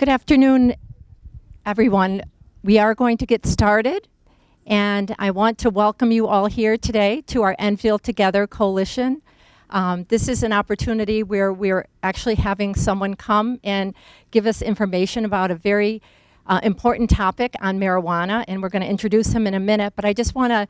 Good afternoon, everyone. We are going to get started, and I want to welcome you all here today to our Enfield Together Coalition. This is an opportunity where we're actually having someone come and give us information about a very important topic on marijuana, and we're going to introduce him in a minute. But I just want to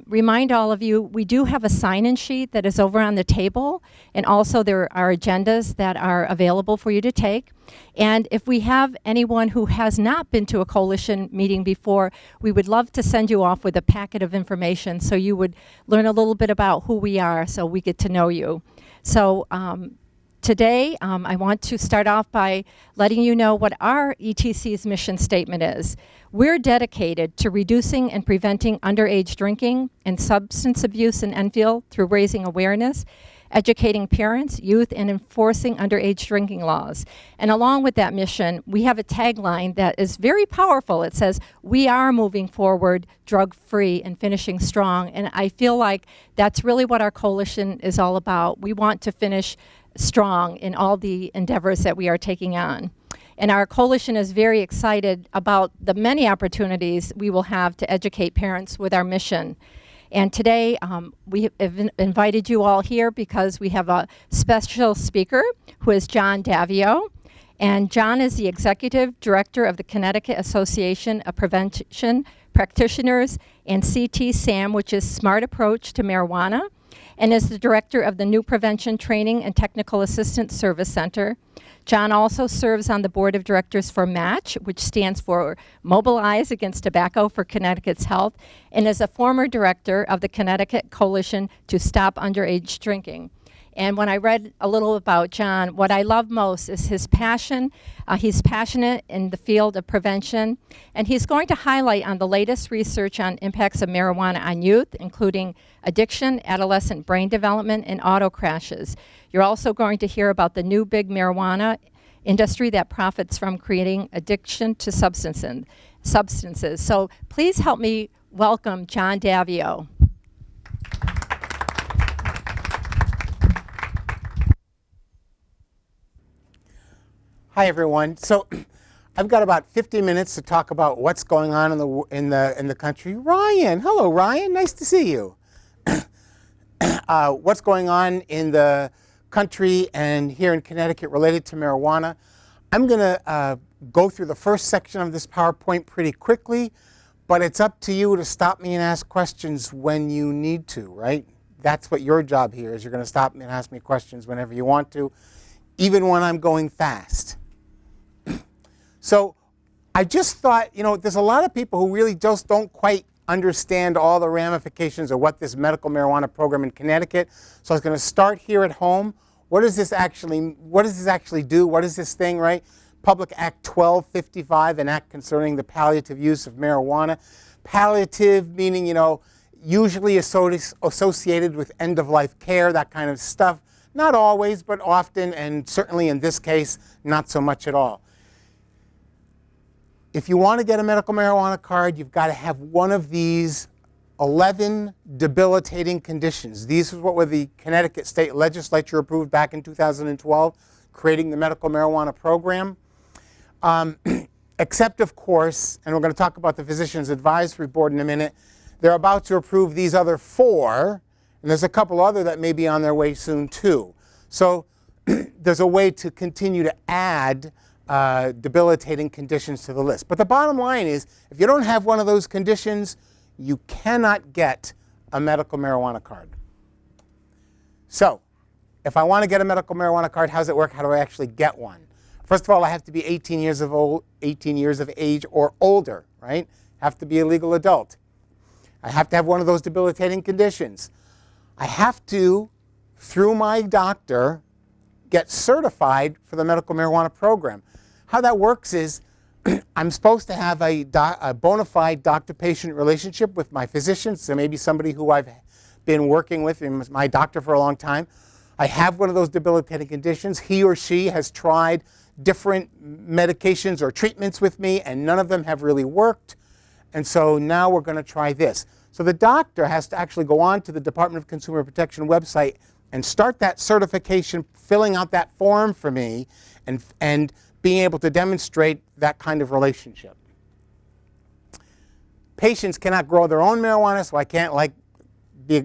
remind all of you, we do have a sign-in sheet that is over on the table, and also there are agendas that are available for you to take. And if we have anyone who has not been to a coalition meeting before, we would love to send you off with a packet of information so you would learn a little bit about who we are, so we get to know you. So today, I want to start off by letting you know what our ETC's mission statement is. We're dedicated to reducing and preventing underage drinking and substance abuse in Enfield through raising awareness, educating parents, youth, and enforcing underage drinking laws. And along with that mission, we have a tagline that is very powerful. It says, "We are moving forward drug-free and finishing strong." And I feel like that's really what our coalition is all about. We want to finish strong in all the endeavors that we are taking on. And our coalition is very excited about the many opportunities we will have to educate parents with our mission. And today, we have invited you all here because we have a special speaker who is John Davio. And John is the Executive Director of the Connecticut Association of Prevention Practitioners and CT-SAM, which is Smart Approach to Marijuana, and is the Director of the New Prevention Training and Technical Assistance Service Center. John also serves on the Board of Directors for MATCH, which stands for Mobilize Against Tobacco for Connecticut's Health, and is a former director of the Connecticut Coalition to Stop Underage Drinking. And when I read a little about John, what I love most is his passion. He's passionate in the field of prevention, and he's going to highlight on the latest research on impacts of marijuana on youth, including addiction, adolescent brain development, and auto crashes. You're also going to hear about the new big marijuana industry that profits from creating addiction to substances. So please help me welcome John Davio. Hi everyone. So I've got about 50 minutes to talk about what's going on in the country. Ryan, hello Ryan, nice to see you. What's going on in the country and here in Connecticut related to marijuana. I'm going to go through the first section of this PowerPoint pretty quickly, but it's up to you to stop me and ask questions when you need to, right? That's what your job here is. You're going to stop me and ask me questions whenever you want to, even when I'm going fast. So I just thought, there's a lot of people who really just don't quite understand all the ramifications of what this medical marijuana program in Connecticut. So I was going to start here at home. What does this actually do? What is this thing, right? Public Act 1255, an act concerning the palliative use of marijuana. Palliative meaning, usually associated with end-of-life care, that kind of stuff. Not always, but often, and certainly in this case, not so much at all. If you want to get a medical marijuana card, you've got to have one of these 11 debilitating conditions. These are what were the Connecticut State Legislature approved back in 2012, creating the medical marijuana program. Except, of course, and we're going to talk about the Physicians Advisory Board in a minute, they're about to approve these other 4, and there's a couple other that may be on their way soon too. So there's a way to continue to add debilitating conditions to the list. But the bottom line is, if you don't have one of those conditions, you cannot get a medical marijuana card. So if I want to get a medical marijuana card, how does it work? How do I actually get one? First of all, I have to be 18 years of age or older, right? I have to be a legal adult. I have to have one of those debilitating conditions. I have to, through my doctor, get certified for the medical marijuana program. How that works is I'm supposed to have a bona fide doctor-patient relationship with my physician, so maybe somebody who I've been working with, my doctor for a long time. I have one of those debilitating conditions. He or she has tried different medications or treatments with me, and none of them have really worked. And so now we're going to try this. So the doctor has to actually go on to the Department of Consumer Protection website and start that certification, filling out that form for me, and being able to demonstrate that kind of relationship. Patients cannot grow their own marijuana, so I can't like be a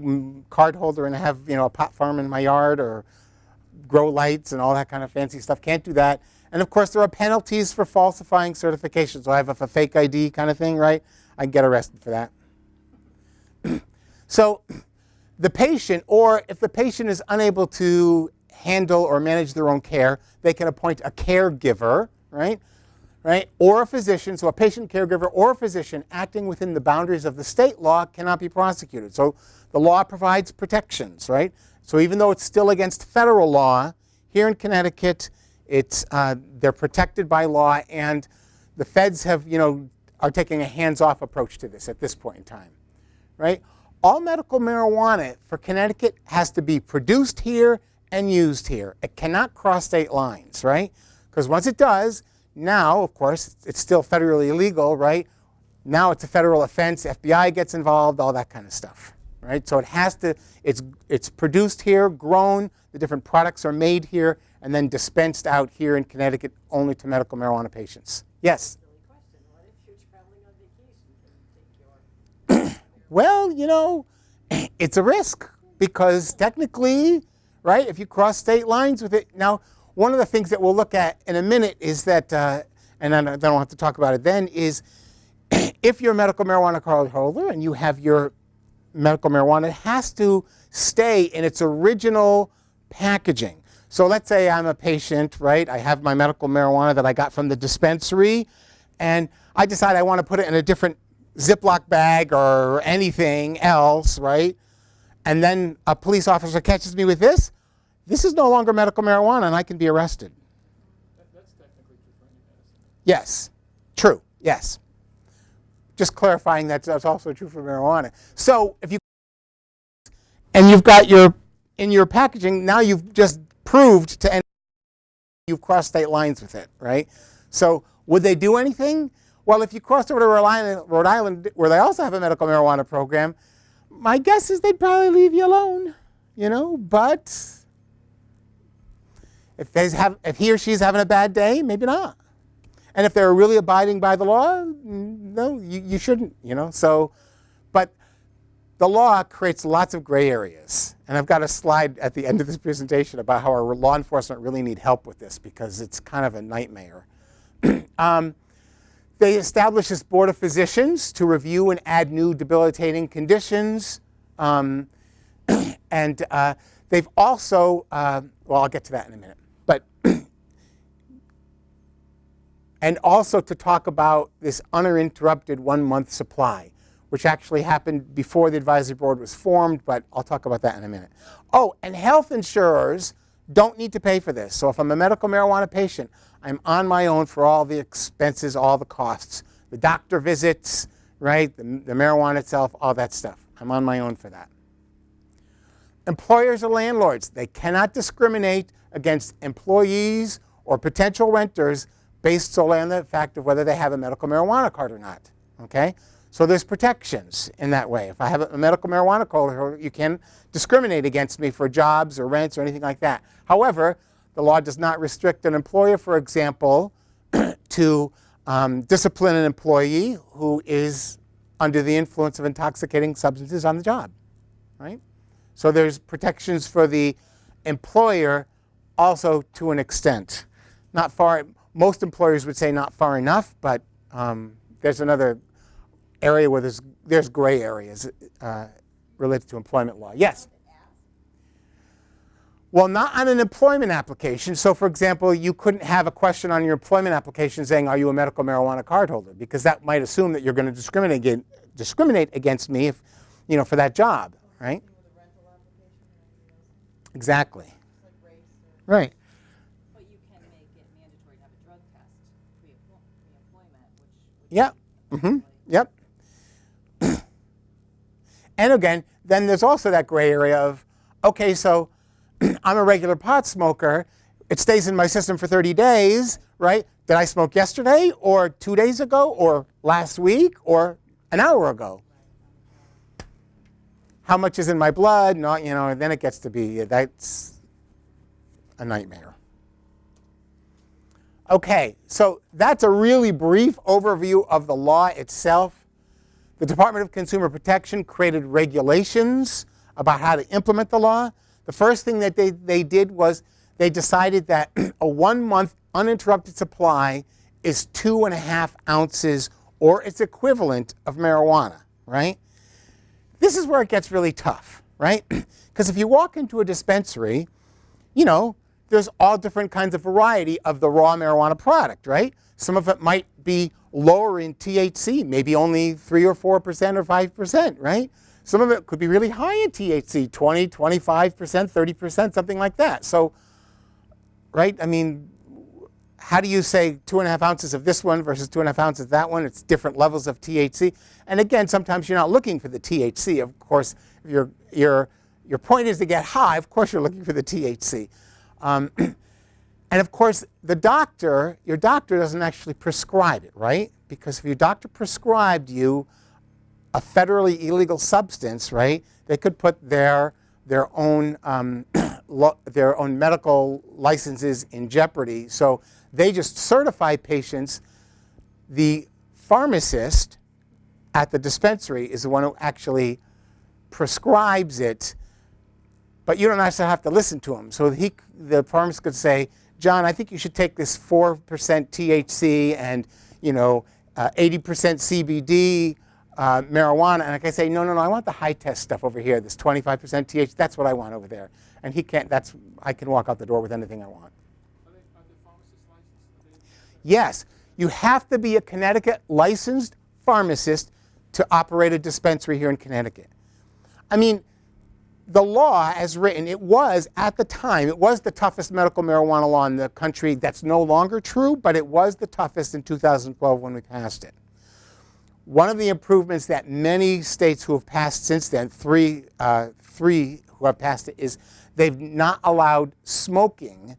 card holder and have a pot farm in my yard or grow lights and all that kind of fancy stuff. Can't do that. And of course, there are penalties for falsifying certifications. So I have a fake ID kind of thing, right? I can get arrested for that. So the patient, or if the patient is unable to handle or manage their own care, they can appoint a caregiver, right? Or a physician. So a patient caregiver or a physician acting within the boundaries of the state law cannot be prosecuted. So the law provides protections, right? So even though it's still against federal law, here in Connecticut, they're protected by law, and the feds are taking a hands-off approach to this at this point in time, right? All medical marijuana for Connecticut has to be produced here and used here. It cannot cross state lines, right? Because once it does, now, of course, it's still federally illegal, right? Now it's a federal offense. FBI gets involved, all that kind of stuff, right? So it has to. It's produced here, grown. The different products are made here, and then dispensed out here in Connecticut only to medical marijuana patients. Yes. What if you're traveling on vacation? Can you take your Well, it's a risk because technically, right, if you cross state lines with it. Now, one of the things that we'll look at in a minute is that, and I don't have to talk about it then, is if you're a medical marijuana card holder and you have your medical marijuana, it has to stay in its original packaging. So let's say I'm a patient, right? I have my medical marijuana that I got from the dispensary, and I decide I want to put it in a different Ziploc bag or anything else, right? And then a police officer catches me with this. This is no longer medical marijuana, and I can be arrested. That's technically true for any medicine. Yes, true, yes. Just clarifying that's also true for marijuana. So if you've got in your packaging, now you've just proved to you've crossed state lines with it, right? So would they do anything? Well, if you crossed over to Rhode Island, where they also have a medical marijuana program, my guess is they'd probably leave you alone, but if he or she's having a bad day, maybe not. And if they're really abiding by the law, no, you shouldn't, So, but the law creates lots of gray areas. And I've got a slide at the end of this presentation about how our law enforcement really need help with this because it's kind of a nightmare. They established this board of physicians to review and add new debilitating conditions. And they've also, well, I'll get to that in a minute. But and also to talk about this uninterrupted 1-month supply, which actually happened before the advisory board was formed, but I'll talk about that in a minute. Oh, and health insurers don't need to pay for this. So if I'm a medical marijuana patient, I'm on my own for all the expenses, all the costs, the doctor visits, right, the marijuana itself, all that stuff. I'm on my own for that. Employers or landlords, they cannot discriminate against employees or potential renters based solely on the fact of whether they have a medical marijuana card or not, okay? So there's protections in that way. If I have a medical marijuana card, you can discriminate against me for jobs or rents or anything like that. However, the law does not restrict an employer, for example, to discipline an employee who is under the influence of intoxicating substances on the job, right? So there's protections for the employer also to an extent. Not far, most employers would say not far enough, but there's another area where there's gray areas related to employment law. Yes? Well, not on an employment application. So, for example, you couldn't have a question on your employment application saying, are you a medical marijuana card holder? Because that might assume that you're going to discriminate against me if, for that job, right? Exactly. Right. But you can make it mandatory to have a drug test pre-employment, which Yep. Yep. And again, then there's also that gray area of, okay, so I'm a regular pot smoker. It stays in my system for 30 days, right? Did I smoke yesterday or 2 days ago or last week or an hour ago? How much is in my blood? No, then it gets to be, that's a nightmare. Okay, so that's a really brief overview of the law itself. The Department of Consumer Protection created regulations about how to implement the law. The first thing that they did was they decided that a 1-month uninterrupted supply is 2.5 ounces or its equivalent of marijuana, right? This is where it gets really tough, right? Because if you walk into a dispensary, you know, there's all different kinds of variety of the raw marijuana product, right? Some of it might be lower in THC, maybe only 3 or 4% or 5%, right? Some of it could be really high in THC, 20, 25%, 30%, something like that. So, right, I mean, how do you say 2.5 ounces of this one versus 2.5 ounces of that one? It's different levels of THC. And again, sometimes you're not looking for the THC. Of course, if your point is to get high, of course you're looking for the THC. And of course, your doctor doesn't actually prescribe it, right? Because if your doctor prescribed you a federally illegal substance, right, they could put their own medical licenses in jeopardy. So they just certify patients. The pharmacist at the dispensary is the one who actually prescribes it, but you don't actually have to listen to him. So the pharmacist could say, John, I think you should take this 4% THC and 80% CBD marijuana. And I can say, no, I want the high test stuff over here, this 25% THC. That's what I want over there. And he can't. I can walk out the door with anything I want. Are they pharmacists licensed? Yes, you have to be a Connecticut licensed pharmacist to operate a dispensary here in Connecticut. I mean, the law as written, it was at the time, it was the toughest medical marijuana law in the country. That's no longer true, but it was the toughest in 2012 when we passed it. One of the improvements that many states who have passed since then, three who have passed it, is they've not allowed smoking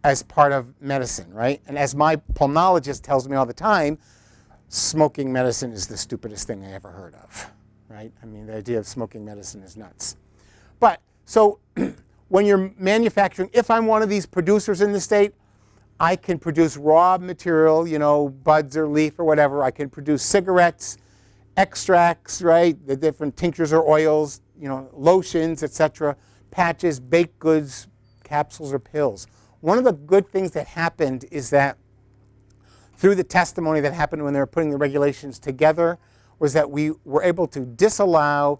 as part of medicine, right? And as my pulmonologist tells me all the time, smoking medicine is the stupidest thing I ever heard of. Right? I mean, the idea of smoking medicine is nuts. But so when you're manufacturing, if I'm one of these producers in the state, I can produce raw material, buds or leaf or whatever. I can produce cigarettes, extracts, right? The different tinctures or oils, lotions, etc., patches, baked goods, capsules or pills. One of the good things that happened is that through the testimony that happened when they were putting the regulations together, was that we were able to disallow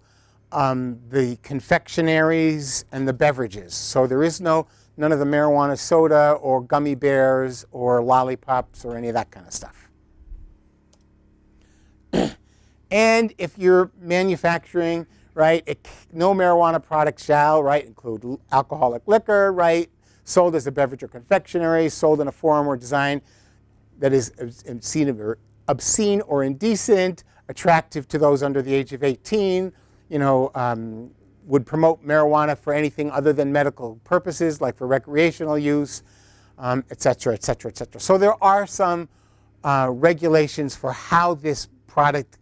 the confectionaries and the beverages. So there is none of the marijuana soda or gummy bears or lollipops or any of that kind of stuff. And if you're manufacturing, right, no marijuana product shall, right, include alcoholic liquor, right, sold as a beverage or confectionery, sold in a form or design that is obscene or indecent, attractive to those under the age of 18, would promote marijuana for anything other than medical purposes, like for recreational use, et cetera, et cetera, et cetera. So there are some regulations for how this product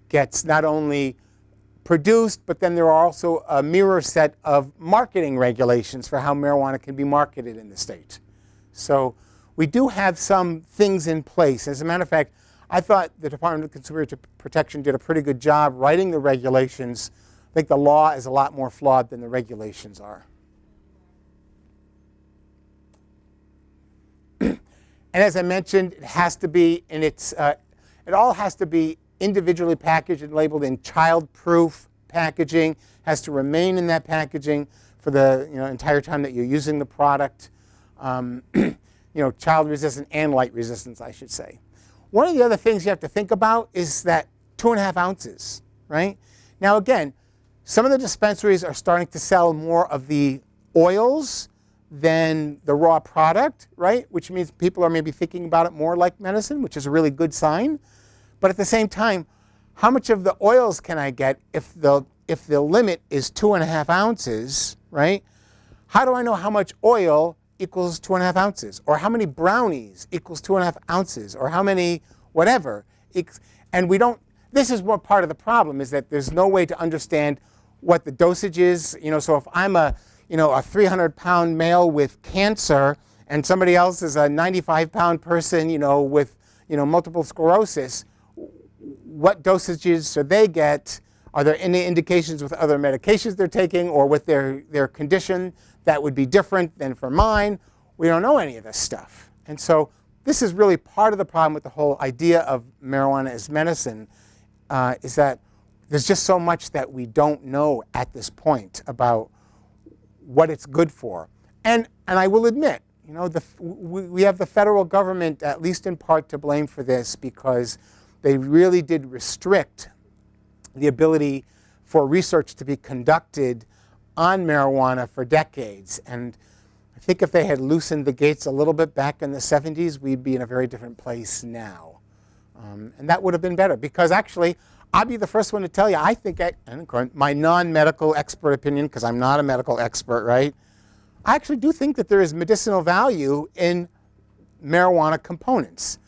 gets not only produced, but then there are also a mirror set of marketing regulations for how marijuana can be marketed in the state. So we do have some things in place. As a matter of fact, I thought the Department of Consumer Protection did a pretty good job writing the regulations. I think the law is a lot more flawed than the regulations are. And as I mentioned, it has to be in it all has to be individually packaged and labeled in child-proof packaging. Has to remain in that packaging for the entire time that you're using the product. Child resistant and light resistance, I should say. One of the other things you have to think about is that 2.5 ounces, right? Now again, some of the dispensaries are starting to sell more of the oils than the raw product, right? Which means people are maybe thinking about it more like medicine, which is a really good sign. But at the same time, how much of the oils can I get if the limit is 2.5 ounces, right? How do I know how much oil equals 2.5 ounces, or how many brownies equals 2.5 ounces, or how many whatever? And we don't. This is one part of the problem, is that there's no way to understand what the dosage is. So if I'm a 300-pound male with cancer and somebody else is a 95-pound person, with, multiple sclerosis, what dosages should they get? Are there any indications with other medications they're taking or with their condition that would be different than for mine? We don't know any of this stuff. And so this is really part of the problem with the whole idea of marijuana as medicine, is that there's just so much that we don't know at this point about what it's good for. And I will admit, we have the federal government, at least in part, to blame for this, because they really did restrict the ability for research to be conducted on marijuana for decades. And I think if they had loosened the gates a little bit back in the 70s, we'd be in a very different place now. And that would have been better, because actually, I'll be the first one to tell you, I think, my non-medical expert opinion, because I'm not a medical expert, right? I actually do think that there is medicinal value in marijuana components.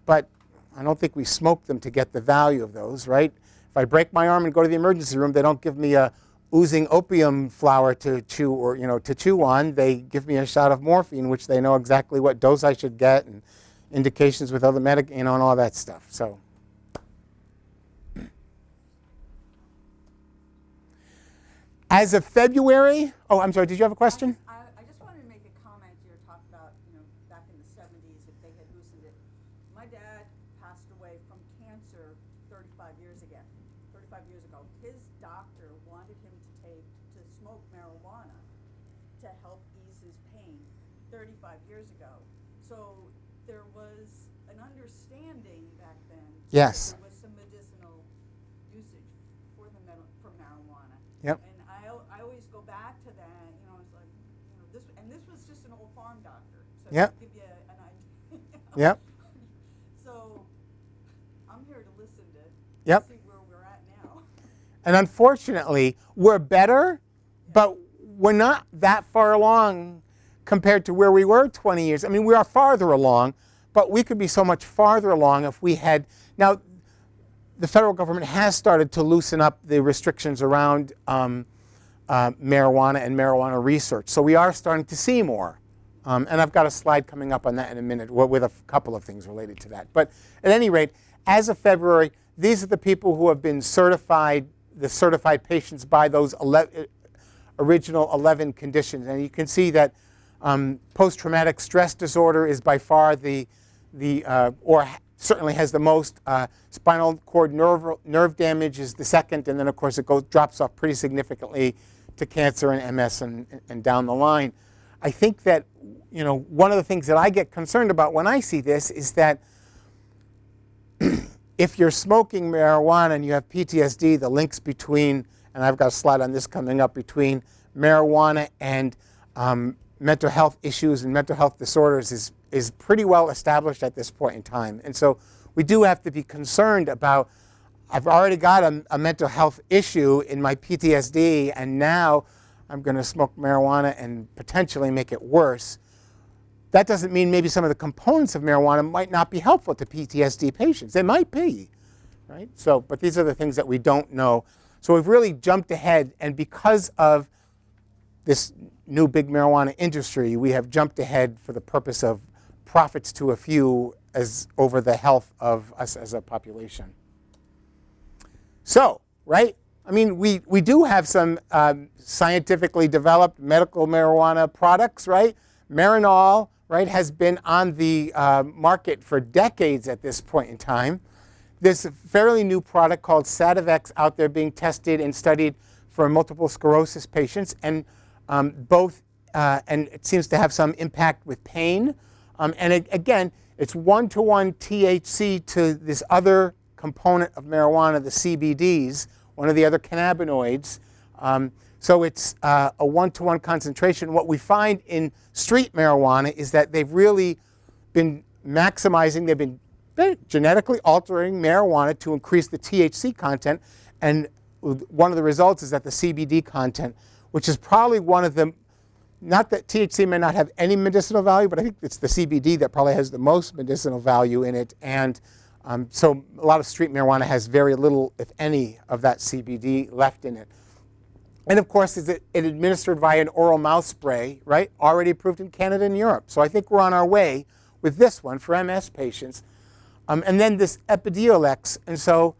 But I don't think we smoke them to get the value of those, right? If I break my arm and go to the emergency room, they don't give me a oozing opium flower to chew or to chew on. They give me a shot of morphine, which they know exactly what dose I should get and indications with other and all that stuff. So, as of February, oh, I'm sorry, did you have a question? I just wanted to make a comment. You were talking about, back in the 70s, if they had loosened it. My dad passed away from cancer 35 years ago. His doctor wanted him to smoke marijuana to help ease his pain 35 years ago. So there was an understanding back then. Yes. There was some medicinal usage for marijuana. Yep. And I always go back to that. It's like, this was just an old farm doctor. So Yep. to give you an idea. Yep. So I'm here to listen to Yep. see where we're at now. And unfortunately, we're better, but we're not that far along compared to where we were 20 years. I mean, we are farther along, but we could be so much farther along if we had. Now, the federal government has started to loosen up the restrictions around marijuana and marijuana research. So we are starting to see more. And I've got a slide coming up on that in a minute with a couple of things related to that. But at any rate, as of February, these are the people who have been certified, the certified patients by those original 11 conditions. And you can see that post-traumatic stress disorder is by far or certainly has the most. Spinal cord nerve damage is the second, and then of course it drops off pretty significantly to cancer and MS and down the line. I think that one of the things that I get concerned about when I see this is that if you're smoking marijuana and you have PTSD, the links between, and I've got a slide on this coming up, between marijuana and mental health issues and mental health disorders is pretty well established at this point in time. And so we do have to be concerned about, I've already got a mental health issue in my PTSD, and now I'm going to smoke marijuana and potentially make it worse. That doesn't mean maybe some of the components of marijuana might not be helpful to PTSD patients. They might be, right? So, but these are the things that we don't know. So we've really jumped ahead, and because of this new big marijuana industry, we have jumped ahead for the purpose of profits to a few over the health of us as a population. So, right? I mean, we do have some scientifically developed medical marijuana products, right? Marinol, right, has been on the market for decades at this point in time. There's a fairly new product called Sativex out there being tested and studied for multiple sclerosis patients, and and it seems to have some impact with pain. Again, it's one-to-one THC to this other component of marijuana, the CBDs, one of the other cannabinoids. So it's a one-to-one concentration. What we find in street marijuana is that they've really been maximizing, they've been genetically altering marijuana to increase the THC content. And one of the results is that the CBD content, which is probably one of them, not that THC may not have any medicinal value, but I think it's the CBD that probably has the most medicinal value in it. And so a lot of street marijuana has very little, if any, of that CBD left in it. And of course, it's administered via an oral mouth spray, right? Already approved in Canada and Europe. So I think we're on our way with this one for MS patients. And then this Epidiolex. And so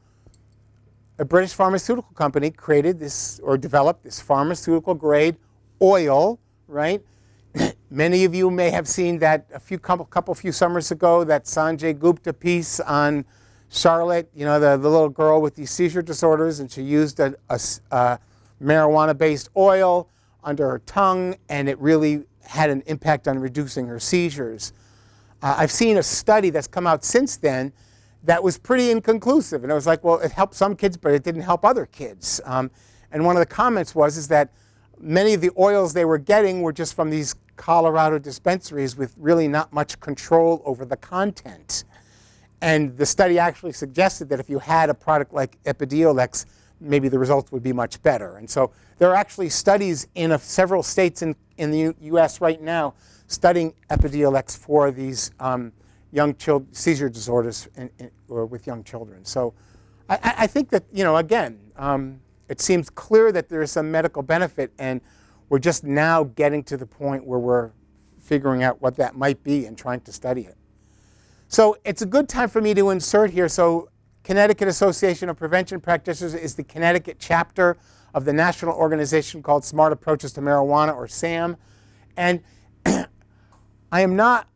a British pharmaceutical company created this or developed this pharmaceutical grade oil, right? Many of you may have seen that a few summers ago, that Sanjay Gupta piece on Charlotte, you know, the little girl with these seizure disorders, and she used a marijuana-based oil under her tongue, and it really had an impact on reducing her seizures. I've seen a study that's come out since then that was pretty inconclusive, and it was like, well, it helped some kids, but it didn't help other kids. And one of the comments was that many of the oils they were getting were just from these Colorado dispensaries with really not much control over the content. And the study actually suggested that if you had a product like Epidiolex, maybe the results would be much better. And so there are actually studies in several states in the US right now studying Epidiolex for these young seizure disorders or with young children. So I think that, you know, again, it seems clear that there is some medical benefit, and we're just now getting to the point where we're figuring out what that might be and trying to study it. So it's a good time for me to insert here. So Connecticut Association of Prevention Practitioners is the Connecticut chapter of the national organization called Smart Approaches to Marijuana, or SAM. And I am not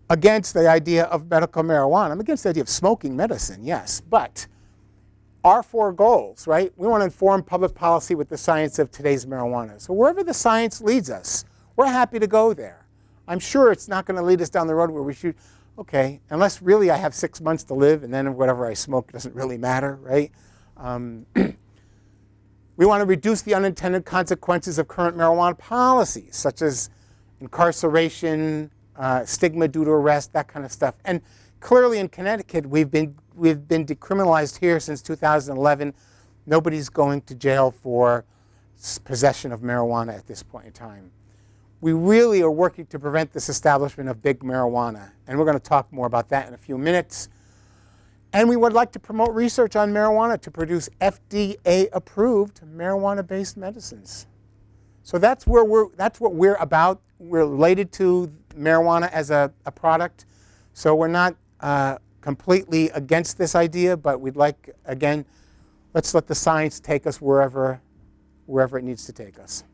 against the idea of medical marijuana. I'm against the idea of smoking medicine, yes. But our 4 goals, right? We want to inform public policy with the science of today's marijuana. So wherever the science leads us, we're happy to go there. I'm sure it's not going to lead us down the road where we should, okay, unless really I have 6 months to live, and then whatever I smoke doesn't really matter, right? We want to reduce the unintended consequences of current marijuana policies, such as incarceration, stigma due to arrest, that kind of stuff. And clearly in Connecticut, we've been decriminalized here since 2011. Nobody's going to jail for possession of marijuana at this point in time. We really are working to prevent this establishment of big marijuana, and we're going to talk more about that in a few minutes. And we would like to promote research on marijuana to produce FDA-approved marijuana-based medicines. So that's what we're about. We're related to marijuana as a product. So we're not completely against this idea, but we'd like, again, let's let the science take us wherever it needs to take us.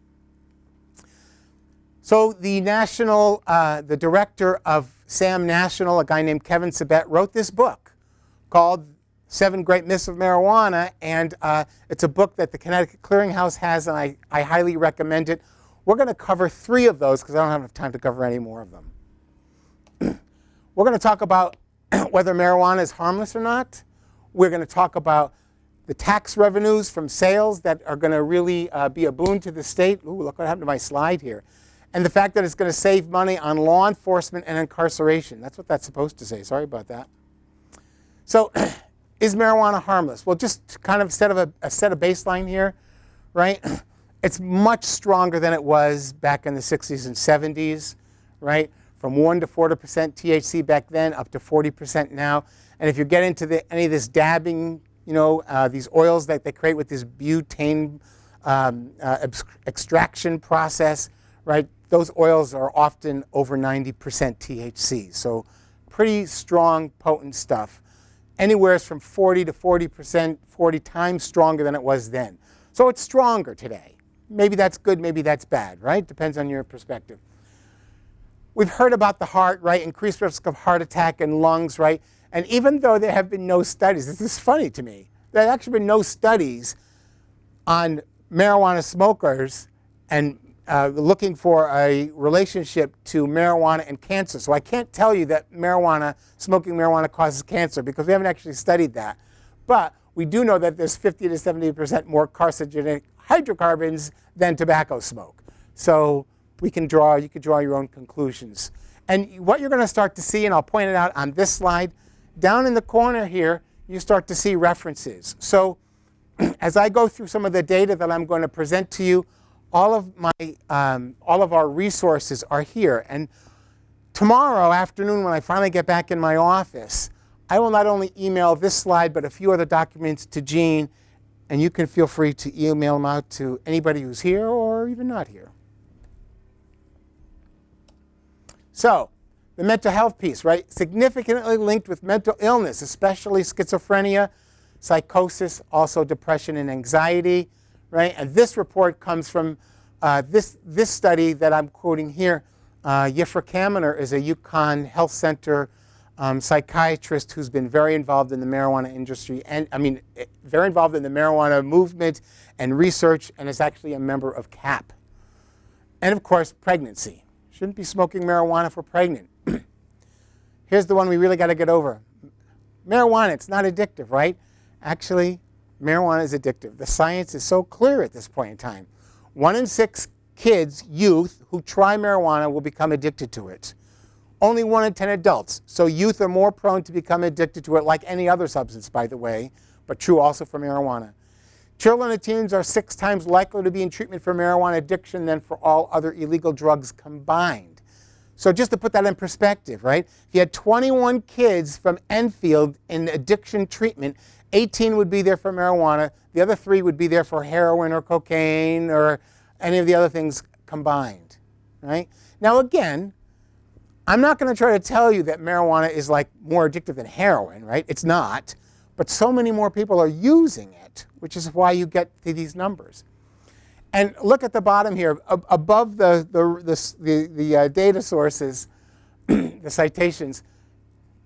So the director of SAM National, a guy named Kevin Sabet, wrote this book called 7 Great Myths of Marijuana, and it's a book that the Connecticut Clearinghouse has, and I highly recommend it. We're going to cover 3 of those because I don't have enough time to cover any more of them. We're going to talk about whether marijuana is harmless or not. We're going to talk about the tax revenues from sales that are going to really be a boon to the state. Ooh, look what happened to my slide here. And the fact that it's going to save money on law enforcement and incarceration. That's what that's supposed to say. Sorry about that. So is marijuana harmless? Well, just kind of set a baseline here, right? It's much stronger than it was back in the 60s and 70s, right? From 1 to 4% THC back then, up to 40% now. And if you get into any of this dabbing, you know, these oils that they create with this butane extraction process, right? Those oils are often over 90% THC. So pretty strong, potent stuff. Anywhere from 40 to 40%, 40 times stronger than it was then. So it's stronger today. Maybe that's good, maybe that's bad, right? Depends on your perspective. We've heard about the heart, right? Increased risk of heart attack and lungs, right? And even though there have been no studies, this is funny to me, there have actually been no studies on marijuana smokers and looking for a relationship to marijuana and cancer. So I can't tell you that smoking marijuana causes cancer because we haven't actually studied that. But we do know that there's 50 to 70% more carcinogenic hydrocarbons than tobacco smoke. So you can draw your own conclusions. And what you're going to start to see, and I'll point it out on this slide, down in the corner here, you start to see references. So as I go through some of the data that I'm going to present to you, all of our resources are here. And tomorrow afternoon, when I finally get back in my office, I will not only email this slide, but a few other documents to Jean And you can feel free to email them out to anybody who's here or even not here. So, the mental health piece, right? Significantly linked with mental illness, especially schizophrenia, psychosis, also depression and anxiety, right? And this report comes from this study that I'm quoting here. Yifra Kaminer is a Yukon Health Center psychiatrist who's been very involved in the marijuana industry, and very involved in the marijuana movement and research, and is actually a member of CAP. And of course, pregnancy. Shouldn't be smoking marijuana if we're pregnant. Here's the one we really got to get over. Marijuana, it's not addictive, right? Actually, marijuana is addictive. The science is so clear at this point in time. 1 in 6 kids, youth, who try marijuana will become addicted to it. Only 1 in 10 adults. So youth are more prone to become addicted to it, like any other substance, by the way, but true also for marijuana. Children and teens are 6 times likely to be in treatment for marijuana addiction than for all other illegal drugs combined. So just to put that in perspective, right? If you had 21 kids from Enfield in addiction treatment, 18 would be there for marijuana. The other 3 would be there for heroin or cocaine or any of the other things combined, right? Now again, I'm not going to try to tell you that marijuana is like more addictive than heroin, right? It's not. But so many more people are using it, which is why you get to these numbers. And look at the bottom here, above the data sources, the citations.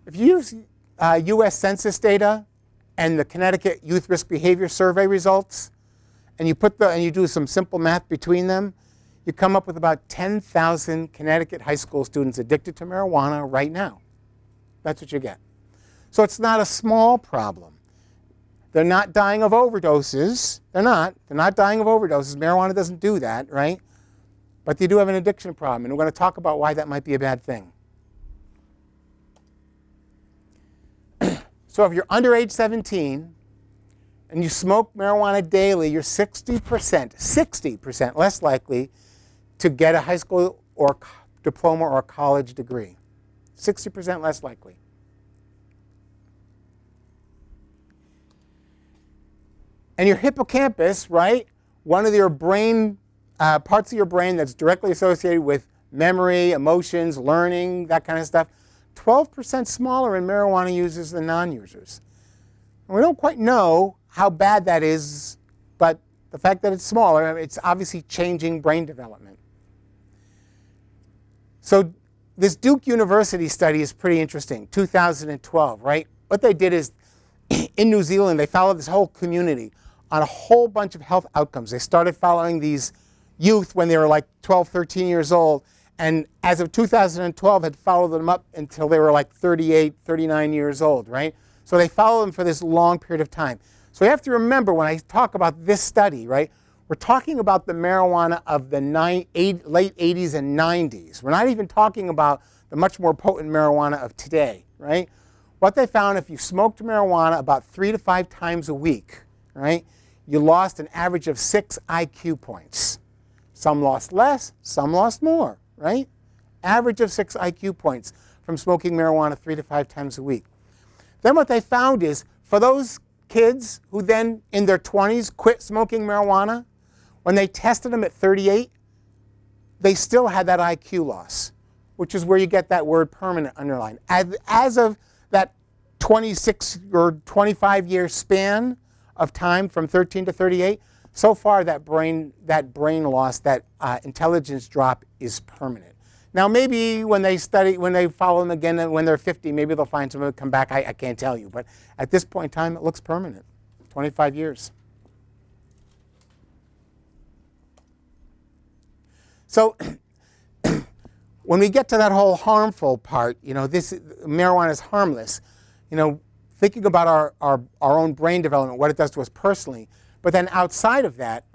If you use U.S. Census data and the Connecticut Youth Risk Behavior Survey results, and you do some simple math between them, you come up with about 10,000 Connecticut high school students addicted to marijuana right now. That's what you get. So it's not a small problem. They're not dying of overdoses. They're not dying of overdoses. Marijuana doesn't do that, right? But they do have an addiction problem, and we're going to talk about why that might be a bad thing. So if you're under age 17 and you smoke marijuana daily, you're 60% less likely to get a high school or diploma or a college degree. 60% less likely. And your hippocampus, right, one of your brain, parts of your brain that's directly associated with memory, emotions, learning, that kind of stuff, 12% smaller in marijuana users than non-users. And we don't quite know how bad that is, but the fact that it's smaller, it's obviously changing brain development. So this Duke University study is pretty interesting, 2012, right? What they did is, in New Zealand, they followed this whole community on a whole bunch of health outcomes. They started following these youth when they were like 12, 13 years old, and as of 2012 had followed them up until they were like 38, 39 years old, right? So they followed them for this long period of time. So you have to remember when I talk about this study, right, we're talking about the marijuana of the late 80s and 90s. We're not even talking about the much more potent marijuana of today, right? What they found, if you smoked marijuana about 3 to 5 times a week, right, you lost an average of 6 IQ points. Some lost less, some lost more, right? Average of 6 IQ points from smoking marijuana 3 to 5 times a week. Then what they found is, for those kids who then in their 20s quit smoking marijuana, when they tested them at 38, they still had that IQ loss, which is where you get that word permanent underlined. As of that 26 or 25 year span of time from 13 to 38, so far that brain loss, that intelligence drop is permanent. Now maybe when they follow them again when they're 50, maybe they'll find something to come back. I can't tell you, but at this point in time, it looks permanent. 25 years. So when we get to that whole harmful part, marijuana is harmless. Thinking about our own brain development, what it does to us personally. But then outside of that,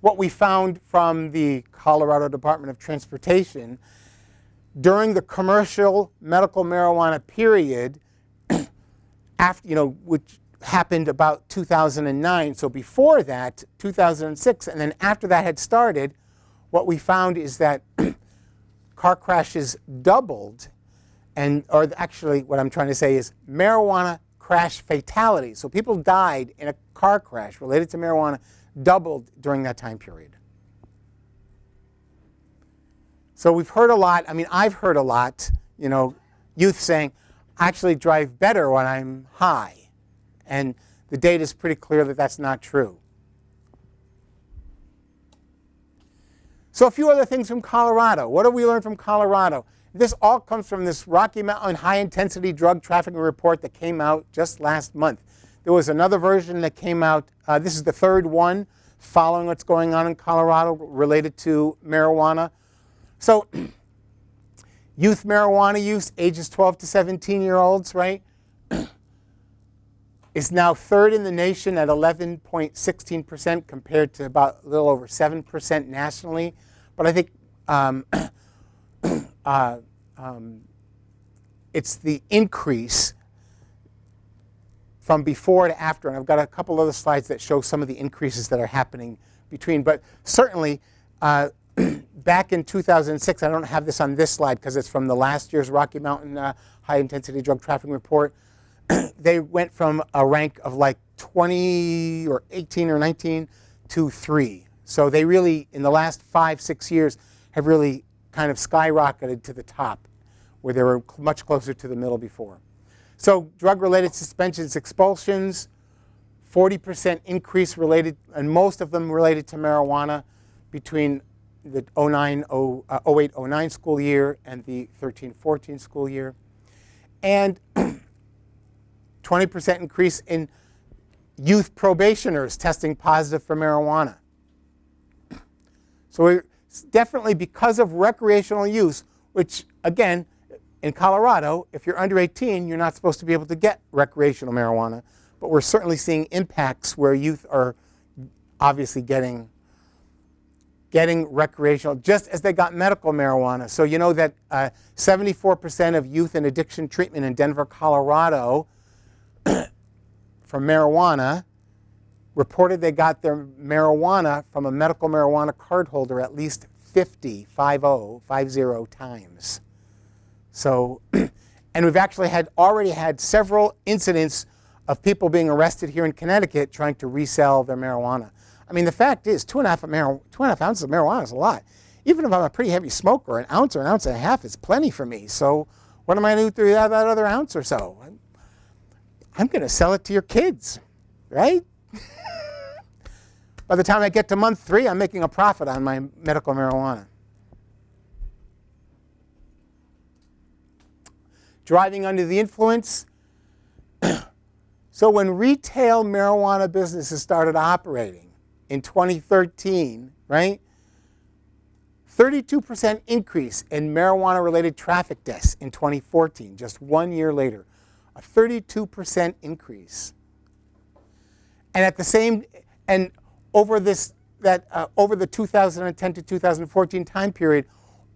what we found from the Colorado Department of Transportation, during the commercial medical marijuana period, after, which happened about 2009, so before that, 2006, and then after that had started, what we found is that car crashes doubled, or actually what I'm trying to say is marijuana crash fatalities. So people died in a car crash related to marijuana doubled during that time period. So we've heard a lot. I mean, I've heard a lot, youth saying, I actually drive better when I'm high. And the data is pretty clear that that's not true. So a few other things from Colorado. What have we learned from Colorado? This all comes from this Rocky Mountain High-Intensity Drug Trafficking Report that came out just last month. There was another version that came out. This is the third one following what's going on in Colorado related to marijuana. So youth marijuana use, ages 12 to 17-year-olds, right, is now third in the nation at 11.16% compared to about a little over 7% nationally. But I think it's the increase from before to after. And I've got a couple other slides that show some of the increases that are happening between. But certainly, back in 2006, I don't have this on this slide because it's from the last year's Rocky Mountain High-Intensity Drug Trafficking Report. They went from a rank of like 20 or 18 or 19 to 3. So they really, in the last 5-6 years, have really kind of skyrocketed to the top, where they were much closer to the middle before. So drug-related suspensions, expulsions, 40% increase related, and most of them related to marijuana between the 08-09 school year and the 13-14 school year. And 20% increase in youth probationers testing positive for marijuana. So we're definitely, because of recreational use, which again, in Colorado, if you're under 18, you're not supposed to be able to get recreational marijuana. But we're certainly seeing impacts where youth are obviously getting recreational, just as they got medical marijuana. So you know that 74% of youth in addiction treatment in Denver, Colorado, for marijuana, reported they got their marijuana from a medical marijuana card holder at least 50 times. So, and we've actually already had several incidents of people being arrested here in Connecticut trying to resell their marijuana. I mean, the fact is, 2.5 ounces of marijuana is a lot. Even if I'm a pretty heavy smoker, an ounce or an ounce and a half is plenty for me. So what am I going to do with that other ounce or so? I'm going to sell it to your kids, right? By the time I get to month 3, I'm making a profit on my medical marijuana. Driving under the influence. So when retail marijuana businesses started operating in 2013, right? 32% increase in marijuana-related traffic deaths in 2014, just 1 year later. A 32% increase. And at the same, and over over the 2010 to 2014 time period,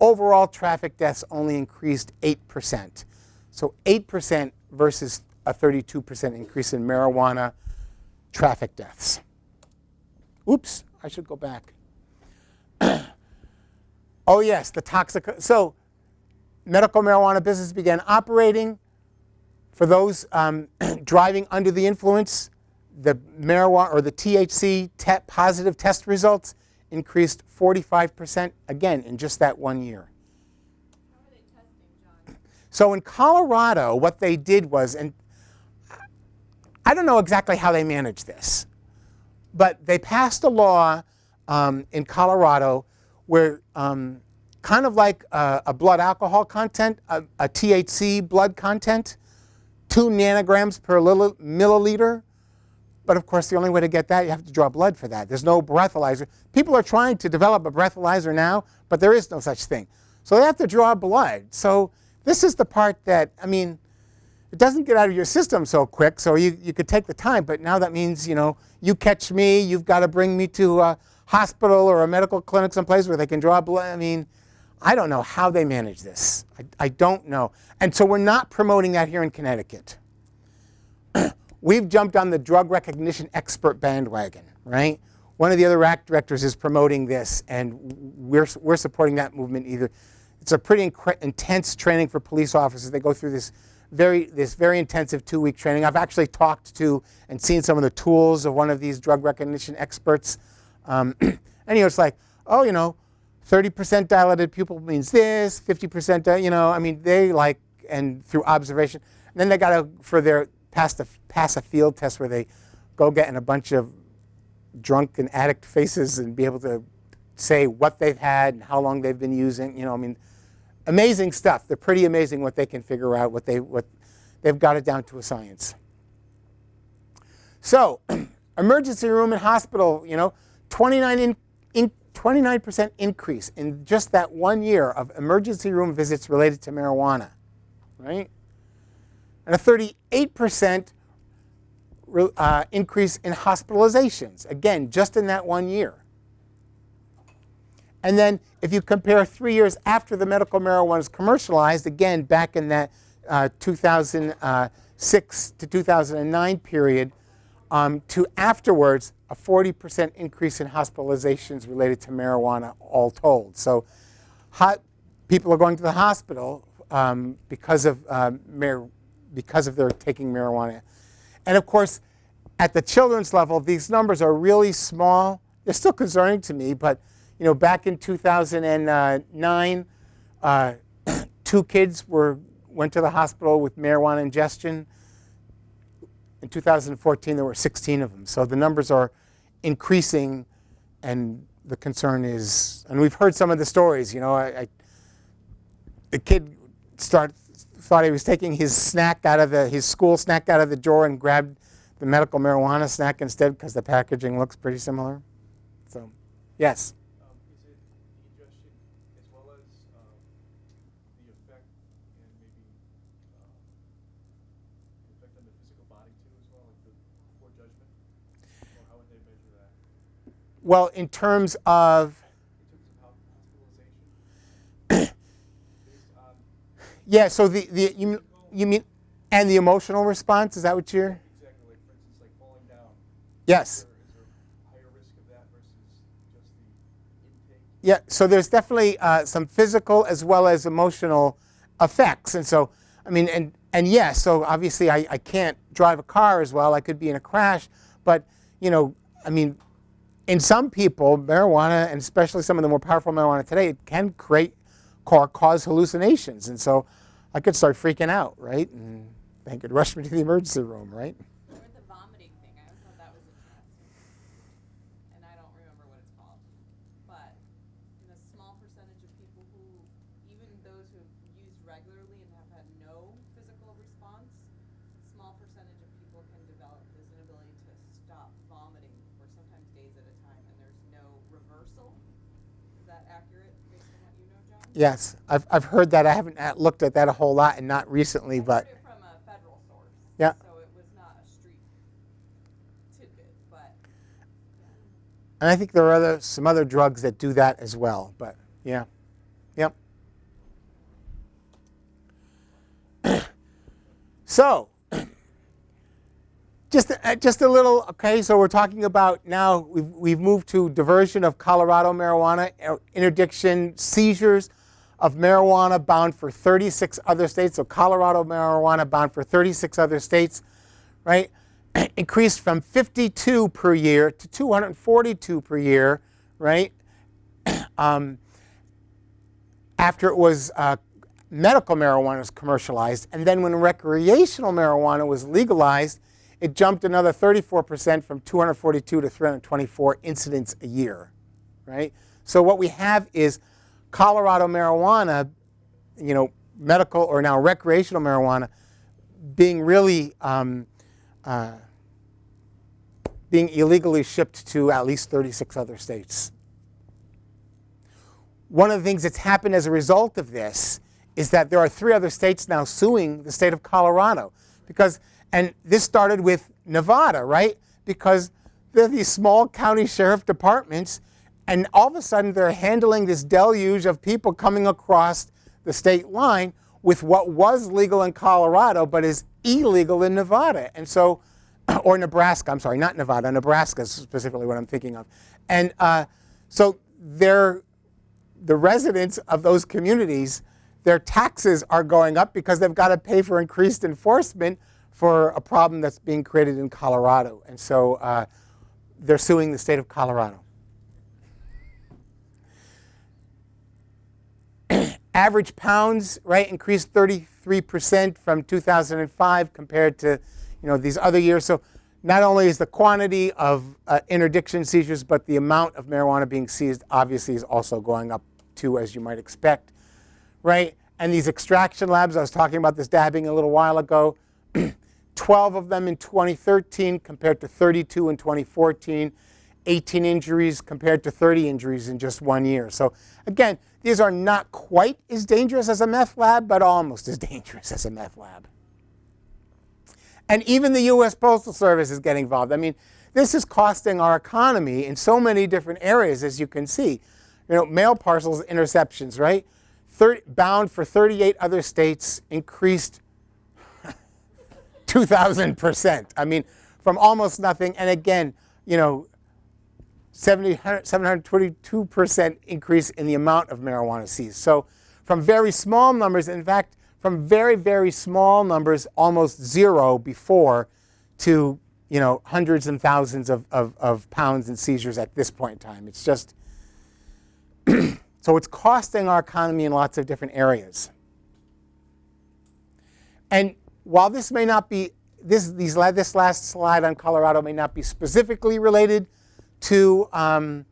overall traffic deaths only increased 8%. So 8% versus a 32% increase in marijuana traffic deaths. Oops, I should go back. Oh yes, the toxic. So medical marijuana business began operating. For those driving under the influence, the marijuana or the THC positive test results increased 45% again in just that 1 year. How are they testing, John? So in Colorado, what they did was, and I don't know exactly how they managed this, but they passed a law in Colorado where kind of like a blood alcohol content, a THC blood content, 2 nanograms per milliliter. But of course, the only way to get that, you have to draw blood for that. There's no breathalyzer. People are trying to develop a breathalyzer now, but there is no such thing. So they have to draw blood. So this is the part that, I mean, it doesn't get out of your system so quick, so you could take the time. But now that means, you catch me, you've got to bring me to a hospital or a medical clinic someplace where they can draw blood. I mean, I don't know how they manage this. I don't know. And so we're not promoting that here in Connecticut. We've jumped on the drug recognition expert bandwagon, right? One of the other RAC directors is promoting this, and we're supporting that movement either. It's a pretty intense training for police officers. They go through this this very intensive 2-week training. I've actually talked to and seen some of the tools of one of these drug recognition experts. And it's like, oh, 30% dilated pupil means this, 50%, I mean, they like, and through observation. And then they got to, for their, pass a field test where they go get in a bunch of drunk and addict faces and be able to say what they've had and how long they've been using, I mean, amazing stuff. They're pretty amazing what they can figure out, what they've got it down to a science. So, emergency room and hospital, 29% increase in just that 1 year of emergency room visits related to marijuana, right? And a 38% increase in hospitalizations, again, just in that 1 year. And then if you compare 3 years after the medical marijuana was commercialized, again, back in that 2006 to 2009 period, to afterwards, a 40% increase in hospitalizations related to marijuana all told. So people are going to the hospital because of their taking marijuana. And of course, at the children's level, these numbers are really small. They're still concerning to me, but back in 2009, 2 kids went to the hospital with marijuana ingestion. In 2014, there were 16 of them. So the numbers are increasing, and the concern is, and we've heard some of the stories. The kid thought he was taking his snack his school snack out of the drawer and grabbed the medical marijuana snack instead because the packaging looks pretty similar. So, yes. Is it the ingestion as well as the effect and maybe the effect on the physical body too as well, like the poor judgment? Or how would they measure that? Well, in terms of Hospitalization? Based on yeah, so you mean and the emotional response, is that what you're? exactly, like for instance, like falling down. Yes. Is there higher risk of that versus just the intake? Yeah, so there's definitely some physical as well as emotional effects. And so, I mean, and yes, so obviously I can't drive a car as well. I could be in a crash. But, I mean, in some people, marijuana, and especially some of the more powerful marijuana today, it can cause hallucinations. And so I could start freaking out, right? And they could rush me to the emergency room, right? Or the vomiting thing, I always thought that was interesting. And I don't remember what it's called. But in a small percentage of people who, even those who have used regularly and have had no physical response, a small percentage of people can develop this inability to stop vomiting for sometimes days at a time, and there's no reversal. Is that accurate based on what you know, John? Yes, I've heard that. I haven't looked at that a whole lot, and not recently, but. I heard it from a federal source. Yeah. So it was not a street tidbit, but And I think there are some other drugs that do that as well. But yeah, yep. So, just a little. Okay, so we're talking about now. We've moved to diversion of Colorado marijuana, interdiction, seizures of marijuana bound for 36 other states. So Colorado marijuana bound for 36 other states, right? Increased from 52 per year to 242 per year, right? After it was medical marijuana was commercialized, and then when recreational marijuana was legalized, it jumped another 34% from 242 to 324 incidents a year, right? So what we have is Colorado marijuana, medical or now recreational marijuana, being really being illegally shipped to at least 36 other states. One of the things that's happened as a result of this is that there are 3 other states now suing the state of Colorado and this started with Nevada, right? Because there are these small county sheriff departments, and all of a sudden they're handling this deluge of people coming across the state line with what was legal in Colorado but is illegal in Nevada. And so, or Nebraska, I'm sorry, not Nevada, Nebraska is specifically what I'm thinking of. And so the residents of those communities their taxes are going up because they've got to pay for increased enforcement for a problem that's being created in Colorado. And so they're suing the state of Colorado. Average pounds, right, increased 33% from 2005 compared to, these other years. So not only is the quantity of interdiction seizures, but the amount of marijuana being seized obviously is also going up too, as you might expect, right? And these extraction labs, I was talking about this dabbing a little while ago, 12 of them in 2013 compared to 32 in 2014, 18 injuries compared to 30 injuries in just 1 year. So again, these are not quite as dangerous as a meth lab, but almost as dangerous as a meth lab. And even the U.S. Postal Service is getting involved. I mean, this is costing our economy in so many different areas, as you can see. Mail parcels interceptions, right? Bound for 38 other states increased 2,000%. I mean, from almost nothing. And again, 722% increase in the amount of marijuana seized. So from very small numbers, in fact, from very, very small numbers, almost zero before, to hundreds and thousands of pounds in seizures at this point in time. It's just, so it's costing our economy in lots of different areas. And while this may not be, this last slide on Colorado may not be specifically related to, I'm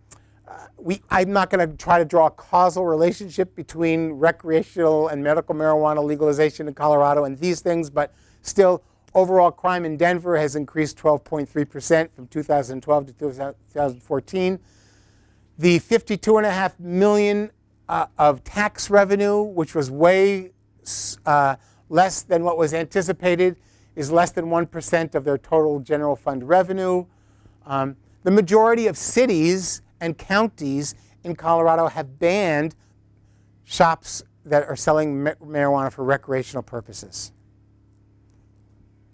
not going to try to draw a causal relationship between recreational and medical marijuana legalization in Colorado and these things, but still, overall crime in Denver has increased 12.3% from 2012 to 2014. The $52.5 million of tax revenue, which was way less than what was anticipated, is less than 1% of their total general fund revenue. The majority of cities and counties in Colorado have banned shops that are selling marijuana for recreational purposes.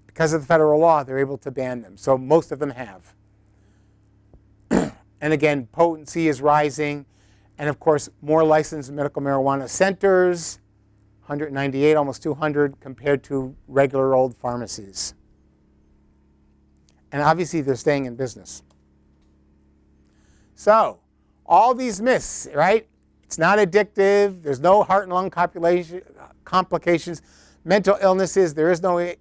Because of the federal law, they're able to ban them. So most of them have. And again, potency is rising. And of course, more licensed medical marijuana centers, 198, almost 200, compared to regular old pharmacies. And obviously, they're staying in business. So, all these myths, right? It's not addictive. There's no heart and lung complications. Mental illnesses, there is no,